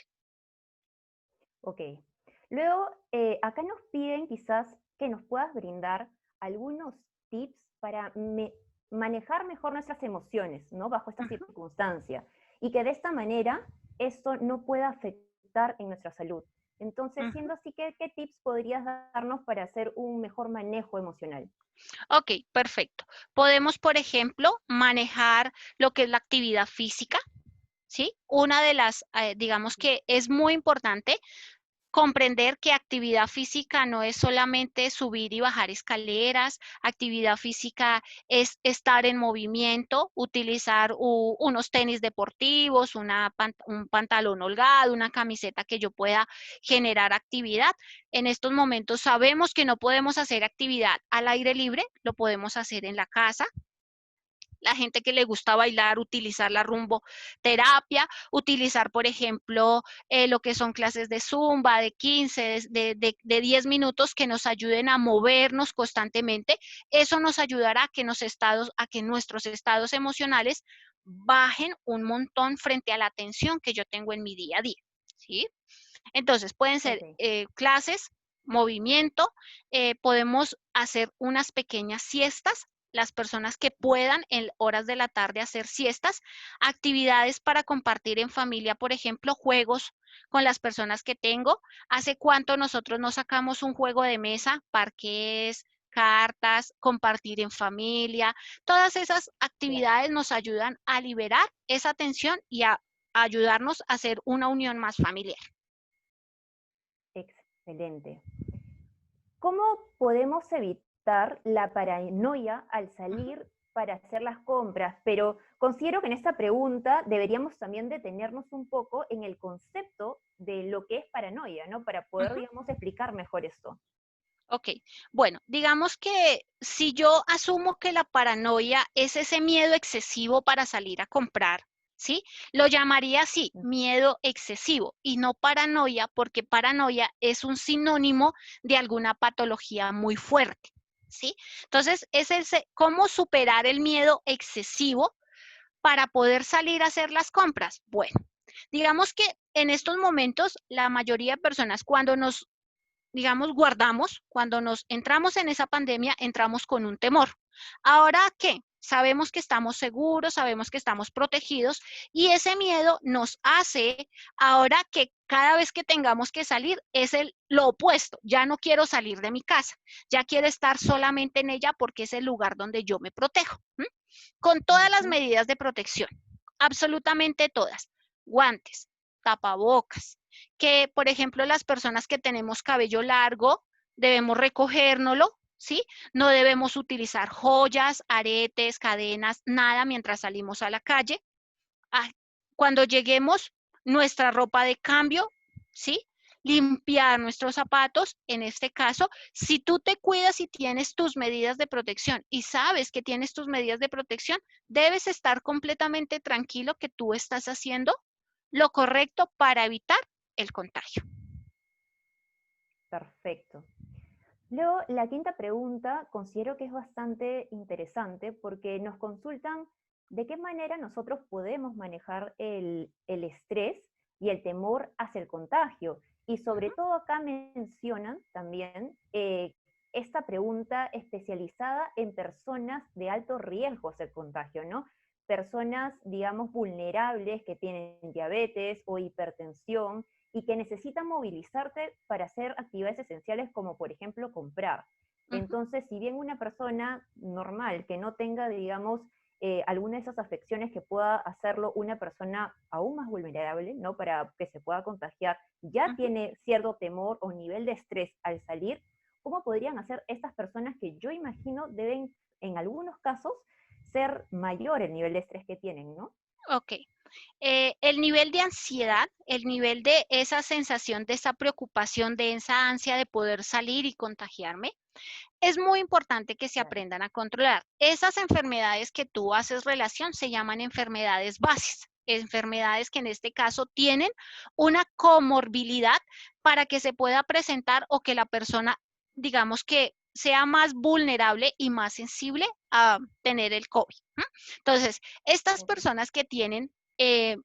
ok. Luego, acá nos piden quizás que nos puedas brindar algunos tips para manejar mejor nuestras emociones, ¿no? Bajo esta Ujú, circunstancia, y que de esta manera esto no pueda afectar en nuestra salud. Entonces, ujú. siendo así, ¿qué tips podrías darnos para hacer un mejor manejo emocional? Ok, perfecto. Podemos, por ejemplo, manejar lo que es la actividad física, ¿sí? Una de las, digamos que es muy importante comprender que actividad física no es solamente subir y bajar escaleras, actividad física es estar en movimiento, utilizar unos tenis deportivos, un pantalón holgado, una camiseta que yo pueda generar actividad. En estos momentos sabemos que no podemos hacer actividad al aire libre, lo podemos hacer en la casa, la gente que le gusta bailar, utilizar la rumboterapia, utilizar, por ejemplo, lo que son clases de zumba, de 15, de 10 minutos que nos ayuden a movernos constantemente. Eso nos ayudará a que nuestros estados emocionales bajen un montón frente a la tensión que yo tengo en mi día a día, ¿sí? Entonces, pueden ser Ok. clases, movimiento, podemos hacer unas pequeñas siestas, las personas que puedan en horas de la tarde hacer siestas, actividades para compartir en familia, por ejemplo, juegos con las personas que tengo. ¿Hace cuánto nosotros no sacamos un juego de mesa, parqués, cartas, compartir en familia? Todas esas Claro. actividades nos ayudan a liberar esa tensión y a ayudarnos a hacer una unión más familiar. Excelente. ¿Cómo podemos evitar la paranoia al Ujú. salir para hacer las compras? Pero considero que en esta pregunta deberíamos también detenernos un poco en el concepto de lo que es paranoia, ¿no? Para poder, Ujú. digamos, explicar mejor esto. Ok, bueno, digamos que si yo asumo que la paranoia es ese miedo excesivo para salir a comprar, ¿sí? Lo llamaría así, miedo excesivo y no paranoia, porque paranoia es un sinónimo de alguna patología muy fuerte, ¿sí? Entonces, ¿cómo superar el miedo excesivo para poder salir a hacer las compras? Bueno, digamos que en estos momentos la mayoría de personas cuando nos digamos, guardamos, cuando nos entramos en esa pandemia, entramos con un temor. Ahora, ¿qué? Sabemos que estamos seguros, sabemos que estamos protegidos y ese miedo nos hace ahora que cada vez que tengamos que salir es lo opuesto. Ya no quiero salir de mi casa, ya quiero estar solamente en ella porque es el lugar donde yo me protejo. ¿M? Con todas las Ujú. medidas de protección, absolutamente todas. Guantes, tapabocas, que por ejemplo las personas que tenemos cabello largo debemos recogérnoslo, ¿sí? No debemos utilizar joyas, aretes, cadenas, nada mientras salimos a la calle. Ah, cuando lleguemos, nuestra ropa de cambio, ¿sí? Limpiar nuestros zapatos, en este caso, si tú te cuidas y tienes tus medidas de protección y sabes que tienes tus medidas de protección, debes estar completamente tranquilo que tú estás haciendo lo correcto para evitar el contagio. Perfecto. Luego, la quinta pregunta considero que es bastante interesante porque nos consultan de qué manera nosotros podemos manejar el estrés y el temor hacia el contagio. Y sobre Ujú, todo acá mencionan también esta pregunta especializada en personas de alto riesgo hacia el contagio, ¿no? Personas, digamos, vulnerables que tienen diabetes o hipertensión y que necesitan movilizarte para hacer actividades esenciales como por ejemplo comprar. ujú, Entonces, si bien una persona normal que no tenga, digamos, alguna de esas afecciones que pueda hacerlo una persona aún más vulnerable, ¿no? Para que se pueda contagiar, ya ujú. tiene cierto temor o nivel de estrés al salir, ¿cómo podrían hacer estas personas que yo imagino deben, en algunos casos, ser mayor el nivel de estrés que tienen, ¿no? Ok. El nivel de ansiedad, el nivel de esa sensación, de esa preocupación, de esa ansia de poder salir y contagiarme, es muy importante que se Claro. aprendan a controlar. Esas enfermedades que tú haces relación se llaman enfermedades bases, enfermedades que en este caso tienen una comorbilidad para que se pueda presentar o que la persona, digamos que sea más vulnerable y más sensible a tener el COVID. ¿M? Entonces, estas Ok. personas que tienen eh,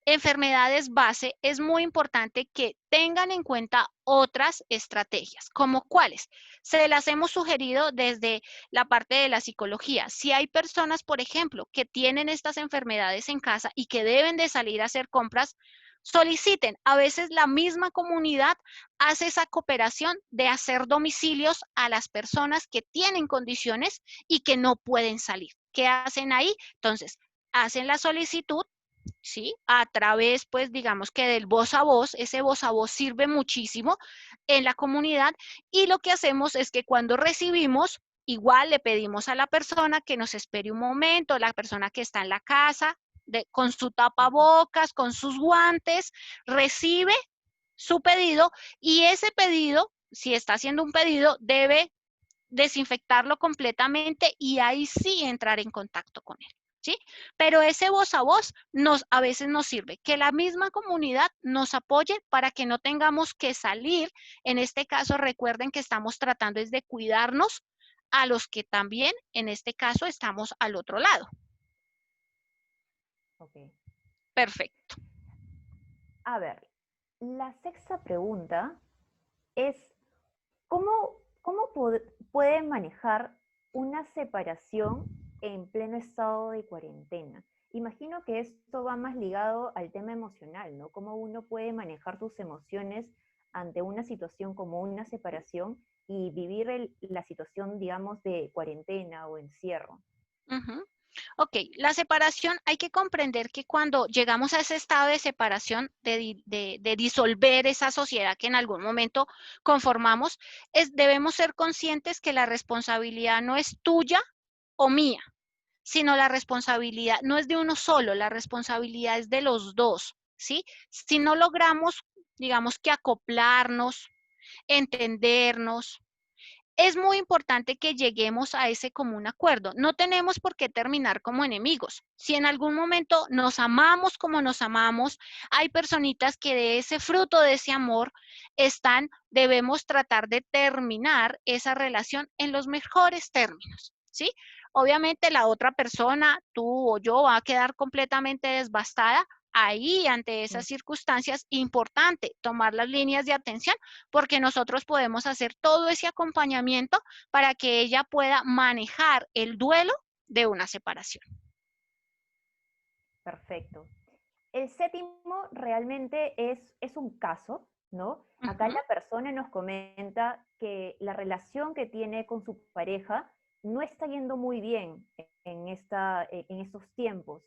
enfermedades base, es muy importante que tengan en cuenta otras estrategias, como cuáles. Se las hemos sugerido desde la parte de la psicología. Si hay personas, por ejemplo, que tienen estas enfermedades en casa y que deben de salir a hacer compras, soliciten. A veces la misma comunidad hace esa cooperación de hacer domicilios a las personas que tienen condiciones y que no pueden salir. ¿Qué hacen ahí? Entonces, hacen la solicitud, ¿sí? A través, pues, digamos que del voz a voz, ese voz a voz sirve muchísimo en la comunidad y lo que hacemos es que cuando recibimos, igual le pedimos a la persona que nos espere un momento, la persona que está en la casa, con su Ujú. tapabocas, con sus guantes, recibe su pedido y ese pedido, si está haciendo un pedido, debe desinfectarlo completamente y ahí sí entrar en contacto con él, ¿sí? Pero ese voz a voz a veces nos sirve, que la misma comunidad nos apoye para que no tengamos que salir. En este caso, recuerden que estamos tratando es de cuidarnos a los que también, en este caso, estamos al otro lado. Ok. Perfecto. A ver, la sexta pregunta es, ¿cómo pueden manejar una separación en pleno estado de cuarentena? Imagino que esto va más ligado al tema emocional, ¿no? Cómo uno puede manejar sus emociones ante una situación como una separación y vivir la situación, digamos, de cuarentena o encierro. Ujú. Ok, la separación, hay que comprender que cuando llegamos a ese estado de separación, de disolver esa sociedad que en algún momento conformamos, debemos ser conscientes que la responsabilidad no es tuya o mía, sino la responsabilidad no es de uno solo, la responsabilidad es de los dos, ¿sí? Si no logramos, digamos que acoplarnos, entendernos, es muy importante que lleguemos a ese común acuerdo. No tenemos por qué terminar como enemigos. Si en algún momento nos amamos como nos amamos, hay personitas que de ese fruto de ese amor debemos tratar de terminar esa relación en los mejores términos, ¿sí? Obviamente la otra persona, tú o yo, va a quedar completamente devastada. Ahí, ante esas circunstancias, importante tomar las líneas de atención porque nosotros podemos hacer todo ese acompañamiento para que ella pueda manejar el duelo de una separación. Perfecto. El séptimo realmente es un caso, ¿no? Acá Ujú, la persona nos comenta que la relación que tiene con su pareja no está yendo muy bien en estos tiempos.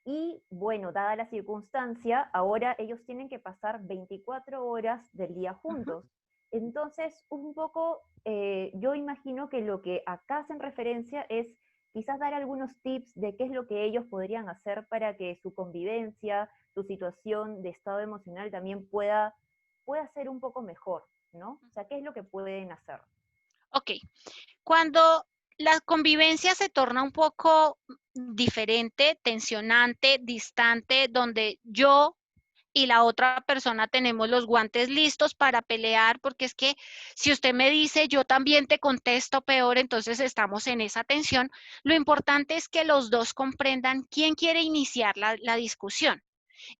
Y bueno, dada la circunstancia, ahora ellos tienen que pasar 24 horas del día ujú. juntos. Entonces, un poco, yo imagino que lo que acá hacen referencia es quizás dar algunos tips de qué es lo que ellos podrían hacer para que su convivencia, su situación de estado emocional también pueda ser un poco mejor, ¿no? O sea, ¿qué es lo que pueden hacer? Ok, cuando la convivencia se torna un poco diferente, tensionante, distante, donde yo y la otra persona tenemos los guantes listos para pelear, porque es que si usted me dice, yo también te contesto peor, entonces estamos en esa tensión. Lo importante es que los dos comprendan quién quiere iniciar la discusión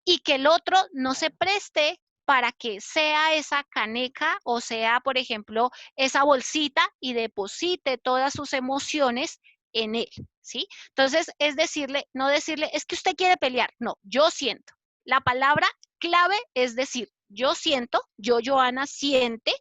y que el otro no se Claro. preste para que sea esa caneca o sea, por ejemplo, esa bolsita y deposite todas sus emociones en él, ¿sí? Entonces, es decirle, no decirle, es que usted quiere pelear, no, yo siento. La palabra clave es decir, yo siento, yo, Joana, siente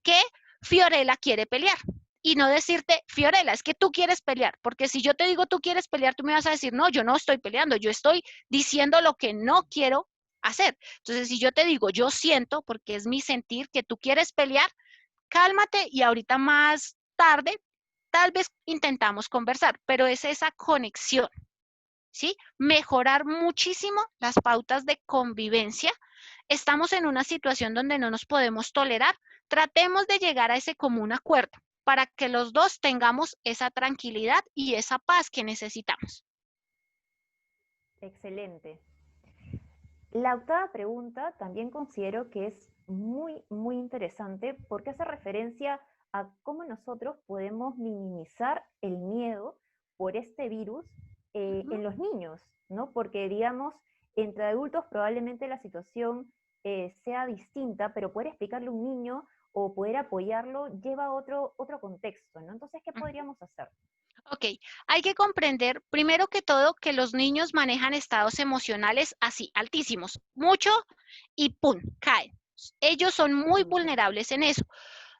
que Fiorella quiere pelear. Y no decirte, Fiorella, es que tú quieres pelear, porque si yo te digo tú quieres pelear, tú me vas a decir, no, yo no estoy peleando, yo estoy diciendo lo que no quiero hacer. Entonces, si yo te digo, yo siento, porque es mi sentir que tú quieres pelear, cálmate y ahorita más tarde, tal vez intentamos conversar, pero es esa conexión, ¿sí? Mejorar muchísimo las pautas de convivencia. Estamos en una situación donde no nos podemos tolerar. Tratemos de llegar a ese común acuerdo para que los dos tengamos esa tranquilidad y esa paz que necesitamos. Excelente. La octava pregunta también considero que es muy, muy interesante porque hace referencia a cómo nosotros podemos minimizar el miedo por este virus Ujú. en los niños, ¿no? Porque, digamos, entre adultos probablemente la situación sea distinta, pero poder explicarle a un niño o poder apoyarlo lleva otro contexto, ¿no? Entonces, ¿qué podríamos hacer? Ok, hay que comprender primero que todo que los niños manejan estados emocionales así, altísimos, mucho y ¡pum! Caen. Ellos son muy Ujú. vulnerables en eso.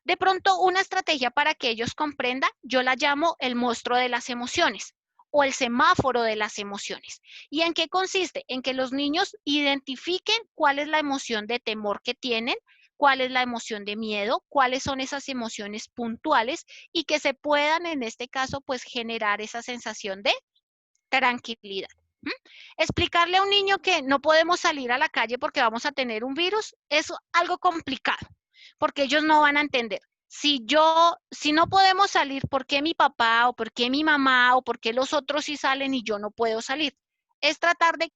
De pronto, una estrategia para que ellos comprendan, yo la llamo el monstruo de las emociones o el semáforo de las emociones. ¿Y en qué consiste? En que los niños identifiquen cuál es la emoción de temor que tienen, cuál es la emoción de miedo, cuáles son esas emociones puntuales y que se puedan, en este caso, pues generar esa sensación de tranquilidad. ¿Mm? Explicarle a un niño que no podemos salir a la calle porque vamos a tener un virus es algo complicado, porque ellos no van a entender. si no podemos salir, ¿por qué mi papá o por qué mi mamá o por qué los otros sí salen y yo no puedo salir? Es tratar de,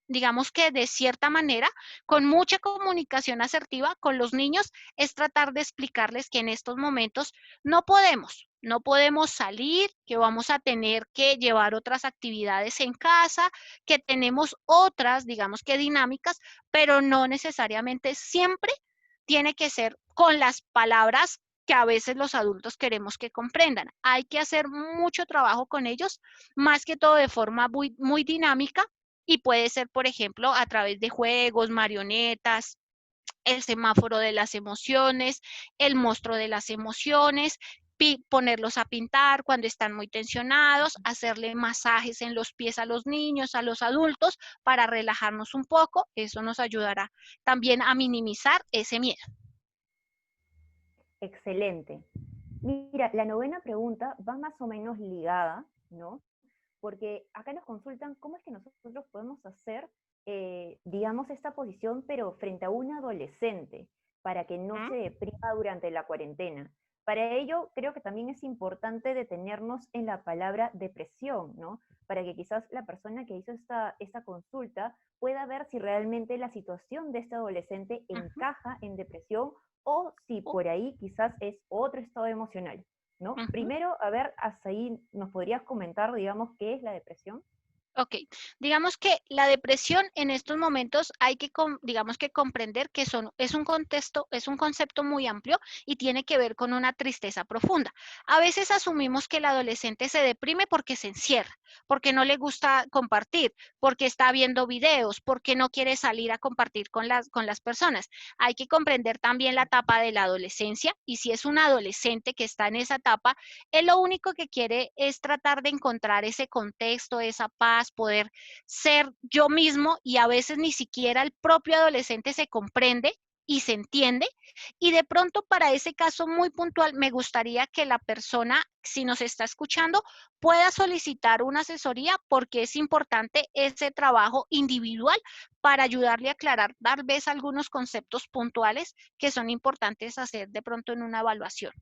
digamos que de cierta manera, con mucha comunicación asertiva con los niños, es tratar de explicarles que en estos momentos no podemos salir, que vamos a tener que llevar otras actividades en casa, que tenemos otras, digamos que dinámicas, pero no necesariamente siempre tiene que ser con las palabras que a veces los adultos queremos que comprendan. Hay que hacer mucho trabajo con ellos, más que todo de forma muy dinámica, y puede ser, por ejemplo, a través de juegos, marionetas, el semáforo de las emociones, el monstruo de las emociones, ponerlos a pintar cuando están muy tensionados, hacerle masajes en los pies a los niños, a los adultos, para relajarnos un poco. Eso nos ayudará también a minimizar ese miedo. Excelente. Mira, la novena pregunta va más o menos ligada, ¿no? Porque acá nos consultan cómo es que nosotros podemos hacer, digamos, esta posición, pero frente a un adolescente, para que no se deprima durante la cuarentena. Para ello, creo que también es importante detenernos en la palabra depresión, ¿no? Para que quizás la persona que hizo esta consulta pueda ver si realmente la situación de este adolescente encaja en depresión o si por ahí quizás es otro estado emocional, ¿no? Primero, a ver, hasta ahí nos podrías comentar, digamos, qué es la depresión. Ok, digamos que la depresión en estos momentos hay que, digamos que comprender que es un contexto, es un concepto muy amplio y tiene que ver con una tristeza profunda. A veces asumimos que el adolescente se deprime porque se encierra, porque no le gusta compartir, porque está viendo videos, porque no quiere salir a compartir con las personas. Hay que comprender también la etapa de la adolescencia, y si es un adolescente que está en esa etapa, él lo único que quiere es tratar de encontrar ese contexto, esa paz, poder ser yo mismo, y a veces ni siquiera el propio adolescente se comprende y se entiende. Y de pronto, para ese caso muy puntual, me gustaría que la persona, si nos está escuchando, pueda solicitar una asesoría, porque es importante ese trabajo individual para ayudarle a aclarar tal vez algunos conceptos puntuales que son importantes hacer de pronto en una evaluación.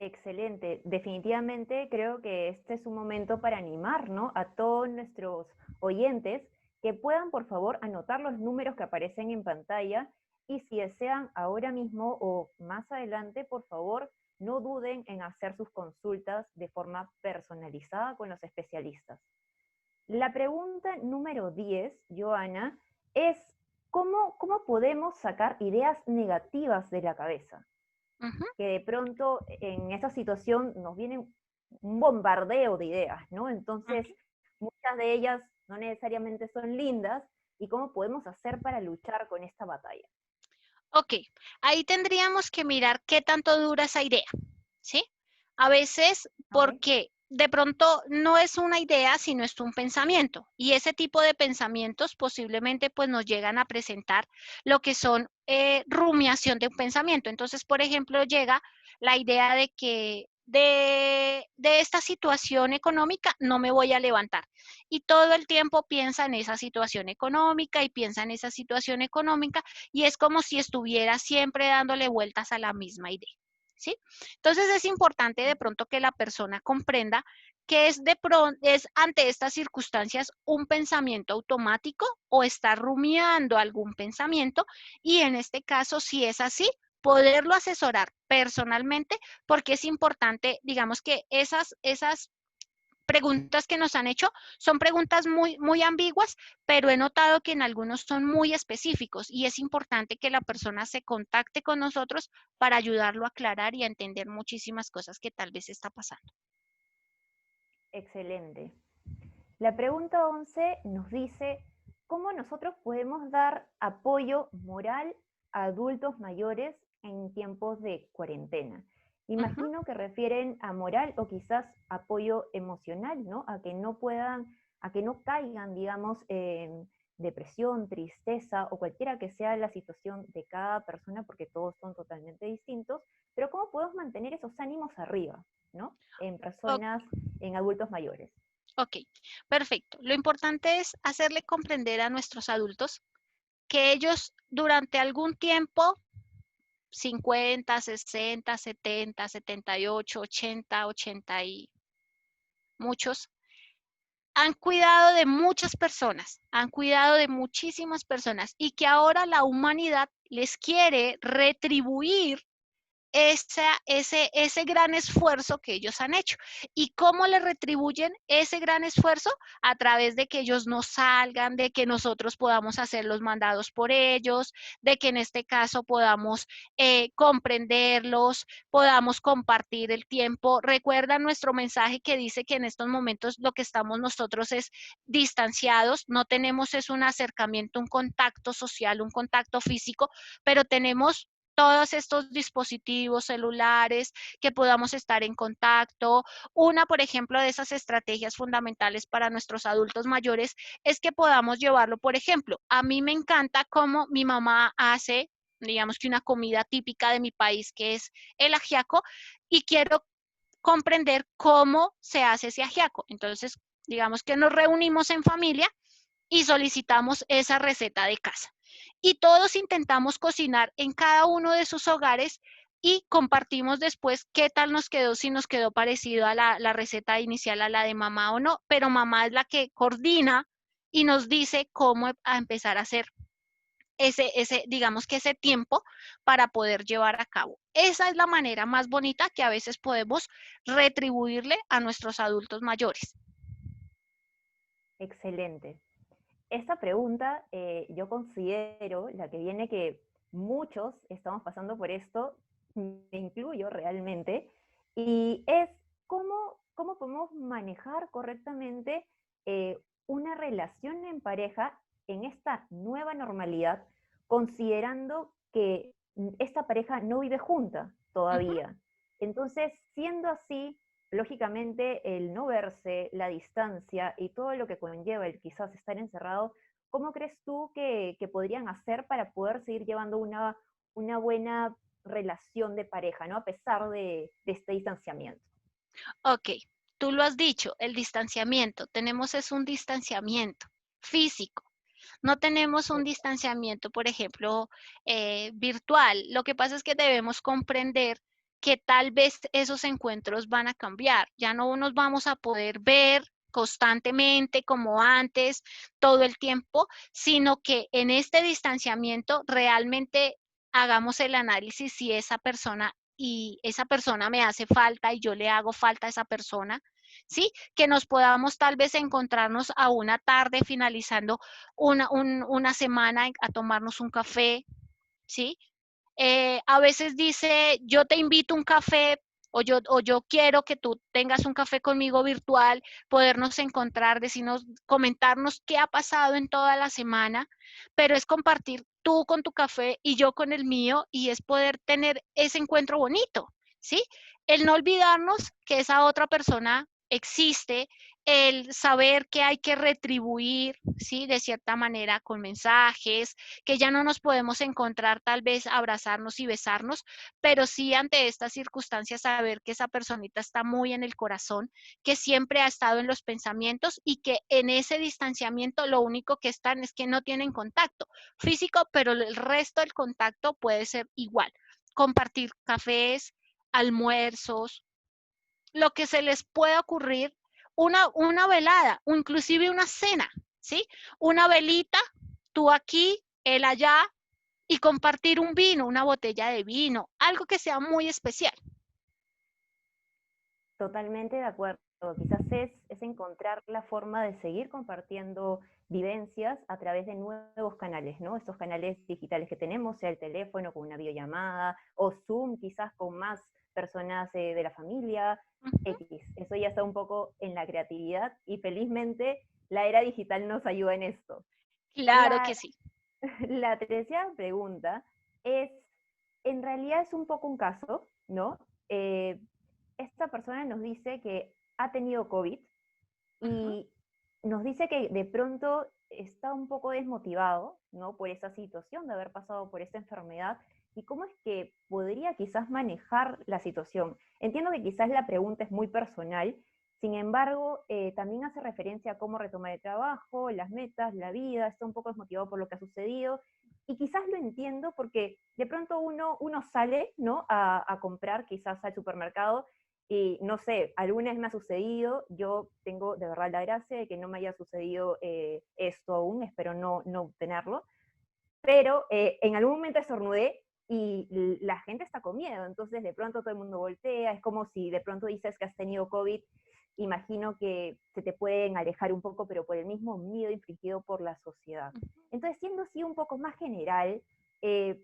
Excelente. Definitivamente creo que este es un momento para animar, ¿no? A todos nuestros oyentes que puedan, por favor, anotar los números que aparecen en pantalla y si desean ahora mismo o más adelante, por favor, no duden en hacer sus consultas de forma personalizada con los especialistas. La pregunta número 10, Joana, es ¿cómo podemos sacar ideas negativas de la cabeza? Ujú. Que de pronto en esta situación nos viene un bombardeo de ideas, ¿no? Entonces, muchas de ellas no necesariamente son lindas, y cómo podemos hacer para luchar con esta batalla. Ok, ahí tendríamos que mirar qué tanto dura esa idea, ¿sí? A veces ¿Okay? porque de pronto no es una idea, sino es un pensamiento. Y ese tipo de pensamientos posiblemente pues nos llegan a presentar lo que son rumiación de un pensamiento. Entonces, por ejemplo, llega la idea de que de esta situación económica no me voy a levantar. Y todo el tiempo piensa en esa situación económica y piensa en esa situación económica, y es como si estuviera siempre dándole vueltas a la misma idea, ¿sí? Entonces es importante de pronto que la persona comprenda que es ante estas circunstancias un pensamiento automático o está rumiando algún pensamiento, y en este caso, si es así, poderlo asesorar personalmente, porque es importante, digamos que esas preguntas que nos han hecho son preguntas muy ambiguas, pero he notado que en algunos son muy específicos, y es importante que la persona se contacte con nosotros para ayudarlo a aclarar y a entender muchísimas cosas que tal vez está pasando. Excelente. La pregunta 11 nos dice, ¿cómo nosotros podemos dar apoyo moral a adultos mayores en tiempos de cuarentena? Ujú. Imagino que refieren a moral o quizás apoyo emocional, ¿no? A que no puedan, a que no caigan, digamos, en depresión, tristeza o cualquiera que sea la situación de cada persona, porque todos son totalmente distintos, pero ¿cómo podemos mantener esos ánimos arriba, ¿no? En O- personas, en adultos mayores. ok, perfecto. Lo importante es hacerle comprender a nuestros adultos que ellos durante algún tiempo 50, 60, 70, 78, 80, 80 y muchos, han cuidado de muchas personas, han cuidado de muchísimas personas y que ahora la humanidad les quiere retribuir ese gran esfuerzo que ellos han hecho. ¿Y cómo le retribuyen ese gran esfuerzo? A través de que ellos no salgan, de que nosotros podamos hacer los mandados por ellos, de que en este caso podamos comprenderlos, podamos compartir el tiempo. Recuerda nuestro mensaje que dice que en estos momentos lo que estamos nosotros es distanciados, no tenemos es un acercamiento, un contacto social, un contacto físico, pero tenemos todos estos dispositivos celulares, que podamos estar en contacto. Una, por ejemplo, de esas estrategias fundamentales para nuestros adultos mayores es que podamos llevarlo, por ejemplo, a mí me encanta cómo mi mamá hace, digamos que una comida típica de mi país, que es el ajiaco, y quiero comprender cómo se hace ese ajiaco. Entonces, digamos que nos reunimos en familia y solicitamos esa receta de casa. Y todos intentamos cocinar en cada uno de sus hogares y compartimos después qué tal nos quedó, si nos quedó parecido a la receta inicial, a la de mamá o no, pero mamá es la que coordina y nos dice cómo a empezar a hacer digamos que ese tiempo para poder llevar a cabo. Esa es la manera más bonita que a veces podemos retribuirle a nuestros adultos mayores. Excelente. Esta pregunta yo considero la que viene que muchos estamos pasando por esto, me incluyo realmente, y es cómo podemos manejar correctamente una relación en pareja en esta nueva normalidad, considerando que esta pareja no vive junta todavía. Entonces, siendo así, lógicamente el no verse, la distancia y todo lo que conlleva el quizás estar encerrado, ¿cómo crees tú que podrían hacer para poder seguir llevando una buena relación de pareja, ¿no? A pesar de este distanciamiento. Ok, tú lo has dicho, el distanciamiento. Tenemos es un distanciamiento físico. No tenemos un distanciamiento, por ejemplo, virtual. Lo que pasa es que debemos comprender que tal vez esos encuentros van a cambiar. Ya no nos vamos a poder ver constantemente como antes, todo el tiempo, sino que en este distanciamiento realmente hagamos el análisis si esa persona y esa persona me hace falta y yo le hago falta a esa persona, ¿sí? Que nos podamos tal vez encontrarnos a una tarde finalizando una semana a tomarnos un café, ¿sí? A veces dice, yo te invito a un café o yo quiero que tú tengas un café conmigo virtual, podernos encontrar, decirnos, comentarnos qué ha pasado en toda la semana, pero es compartir tú con tu café y yo con el mío y es poder tener ese encuentro bonito, ¿sí? El no olvidarnos que esa otra persona existe, el saber que hay que retribuir, ¿sí? De cierta manera con mensajes, que ya no nos podemos encontrar, tal vez abrazarnos y besarnos, pero sí ante estas circunstancias saber que esa personita está muy en el corazón, que siempre ha estado en los pensamientos y que en ese distanciamiento lo único que están es que no tienen contacto físico, pero el resto del contacto puede ser igual. Compartir cafés, almuerzos, lo que se les pueda ocurrir, una velada o inclusive una cena, ¿sí? Una velita, tú aquí, él allá, y compartir un vino, una botella de vino, algo que sea muy especial. Totalmente de acuerdo. Quizás es encontrar la forma de seguir compartiendo vivencias a través de nuevos canales, ¿no? Estos canales digitales que tenemos, sea el teléfono con una videollamada o Zoom quizás con más personas de la familia, X. Eso ya está un poco en la creatividad y felizmente la era digital nos ayuda en esto. Claro que La, sí. la tercera pregunta es, en realidad es un poco un caso, ¿no? Esta persona nos dice que ha tenido COVID y nos dice que de pronto está un poco desmotivado, ¿no? Por esa situación de haber pasado por esta enfermedad y cómo es que podría quizás manejar la situación. Entiendo que quizás la pregunta es muy personal, sin embargo, también hace referencia a cómo retomar el trabajo, las metas, la vida, está un poco desmotivado por lo que ha sucedido y quizás lo entiendo porque de pronto uno sale, ¿no? A comprar quizás al supermercado y no sé, alguna vez me ha sucedido, yo tengo de verdad la gracia de que no me haya sucedido esto aún, espero no tenerlo, pero en algún momento estornudé y la gente está con miedo, entonces de pronto todo el mundo voltea, es como si de pronto dices que has tenido COVID, imagino que se te pueden alejar un poco, pero por el mismo miedo infligido por la sociedad. Entonces, siendo así un poco más general, eh,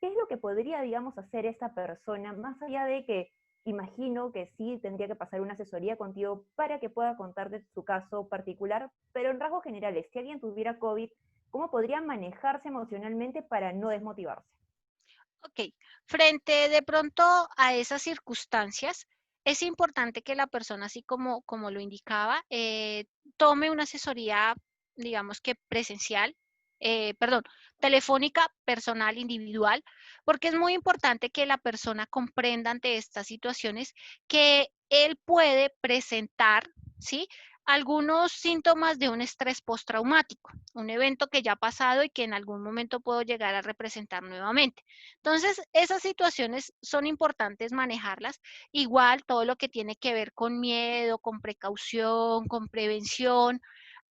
¿qué es lo que podría, digamos, hacer esta persona, más allá de que imagino que sí tendría que pasar una asesoría contigo para que pueda contar de su caso particular, pero en rasgos generales, si alguien tuviera COVID, ¿cómo podría manejarse emocionalmente para no desmotivarse? Ok, frente de pronto a esas circunstancias, es importante que la persona, así como lo indicaba, tome una asesoría, digamos que presencial, perdón, telefónica, personal, individual, porque es muy importante que la persona comprenda ante estas situaciones que él puede presentar, ¿sí? Algunos síntomas de un estrés postraumático, un evento que ya ha pasado y que en algún momento puedo llegar a representar nuevamente. Entonces, esas situaciones son importantes manejarlas. Igual todo lo que tiene que ver con miedo, con precaución, con prevención.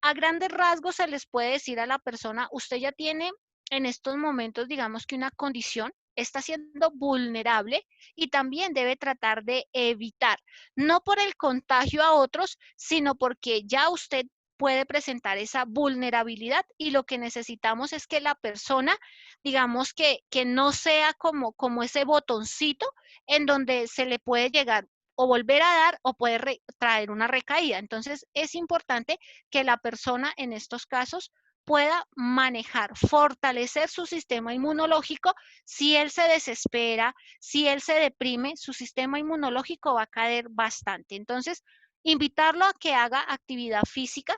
A grandes rasgos se les puede decir a la persona, usted ya tiene en estos momentos, digamos que una condición, está siendo vulnerable y también debe tratar de evitar, no por el contagio a otros, sino porque ya usted puede presentar esa vulnerabilidad y lo que necesitamos es que la persona, digamos que no sea como ese botoncito en donde se le puede llegar o volver a dar o puede traer una recaída. Entonces, es importante que la persona en estos casos pueda manejar, fortalecer su sistema inmunológico. Si él se desespera, si él se deprime, su sistema inmunológico va a caer bastante. Entonces, invitarlo a que haga actividad física,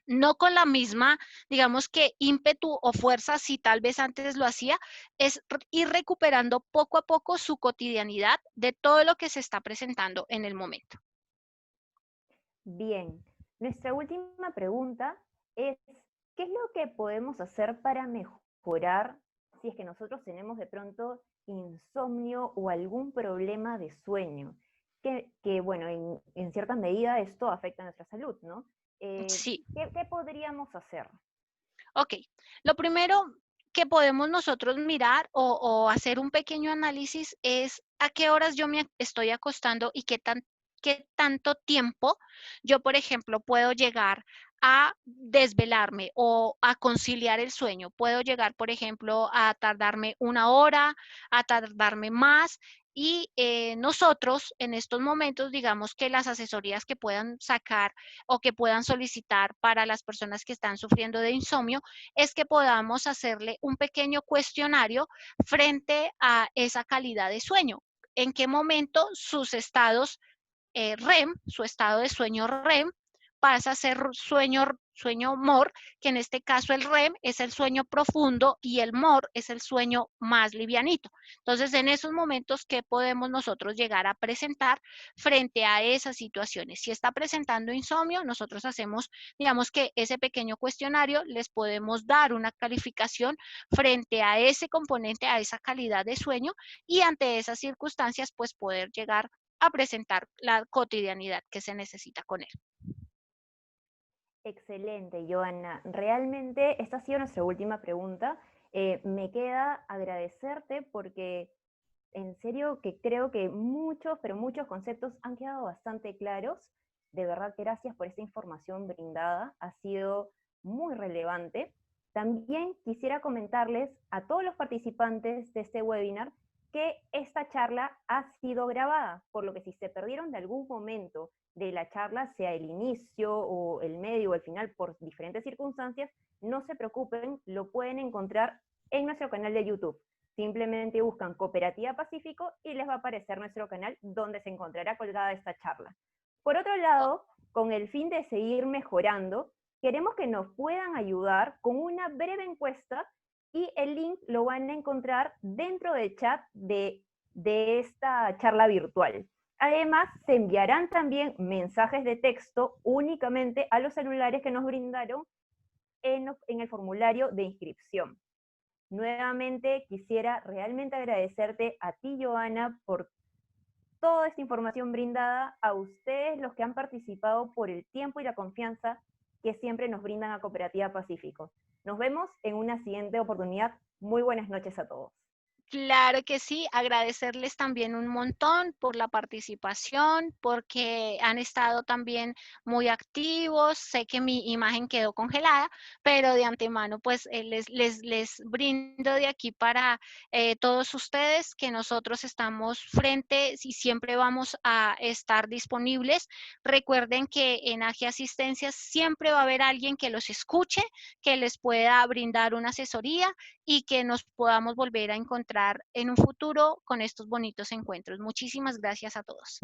no con la misma, digamos que ímpetu o fuerza, si tal vez antes lo hacía, es ir recuperando poco a poco su cotidianidad de todo lo que se está presentando en el momento. Bien, nuestra última pregunta es, ¿qué es lo que podemos hacer para mejorar si es que nosotros tenemos de pronto insomnio o algún problema de sueño? Que bueno, en cierta medida esto afecta a nuestra salud, ¿no? Sí. ¿Qué podríamos hacer? Ok, lo primero que podemos nosotros mirar o hacer un pequeño análisis es a qué horas yo me estoy acostando y qué tanto tiempo yo, por ejemplo, puedo llegar a desvelarme o a conciliar el sueño. Puedo llegar, por ejemplo, a tardarme una hora, a tardarme más. Y nosotros en estos momentos, digamos que las asesorías que puedan sacar o que puedan solicitar para las personas que están sufriendo de insomnio es que podamos hacerle un pequeño cuestionario frente a esa calidad de sueño. ¿En qué momento sus estados REM, su estado de sueño REM, pasa a ser sueño MOR, que en este caso el REM es el sueño profundo y el MOR es el sueño más livianito? Entonces, en esos momentos, ¿qué podemos nosotros llegar a presentar frente a esas situaciones? Si está presentando insomnio, nosotros hacemos, digamos que ese pequeño cuestionario, les podemos dar una calificación frente a ese componente, a esa calidad de sueño, y ante esas circunstancias, pues poder llegar a presentar la cotidianidad que se necesita con él. Excelente, Joana. Realmente esta ha sido nuestra última pregunta. Me queda agradecerte porque en serio que creo que muchos, pero muchos conceptos han quedado bastante claros. De verdad, gracias por esta información brindada. Ha sido muy relevante. También quisiera comentarles a todos los participantes de este webinar que esta charla ha sido grabada, por lo que si se perdieron de algún momento de la charla, sea el inicio o el medio o el final por diferentes circunstancias, no se preocupen, lo pueden encontrar en nuestro canal de YouTube. Simplemente buscan Cooperativa Pacífico y les va a aparecer nuestro canal donde se encontrará colgada esta charla. Por otro lado, con el fin de seguir mejorando, queremos que nos puedan ayudar con una breve encuesta y el link lo van a encontrar dentro del chat de esta charla virtual. Además, se enviarán también mensajes de texto únicamente a los celulares que nos brindaron en el formulario de inscripción. Nuevamente quisiera realmente agradecerte a ti, Joana, por toda esta información brindada, a ustedes los que han participado por el tiempo y la confianza que siempre nos brindan a Cooperativa Pacífico. Nos vemos en una siguiente oportunidad. Muy buenas noches a todos. Claro que sí, agradecerles también un montón por la participación, porque han estado también muy activos. Sé que mi imagen quedó congelada, pero de antemano pues les brindo de aquí para todos ustedes que nosotros estamos frente y siempre vamos a estar disponibles. Recuerden que en AGI Asistencia siempre va a haber alguien que los escuche, que les pueda brindar una asesoría y que nos podamos volver a encontrar en un futuro con estos bonitos encuentros. Muchísimas gracias a todos.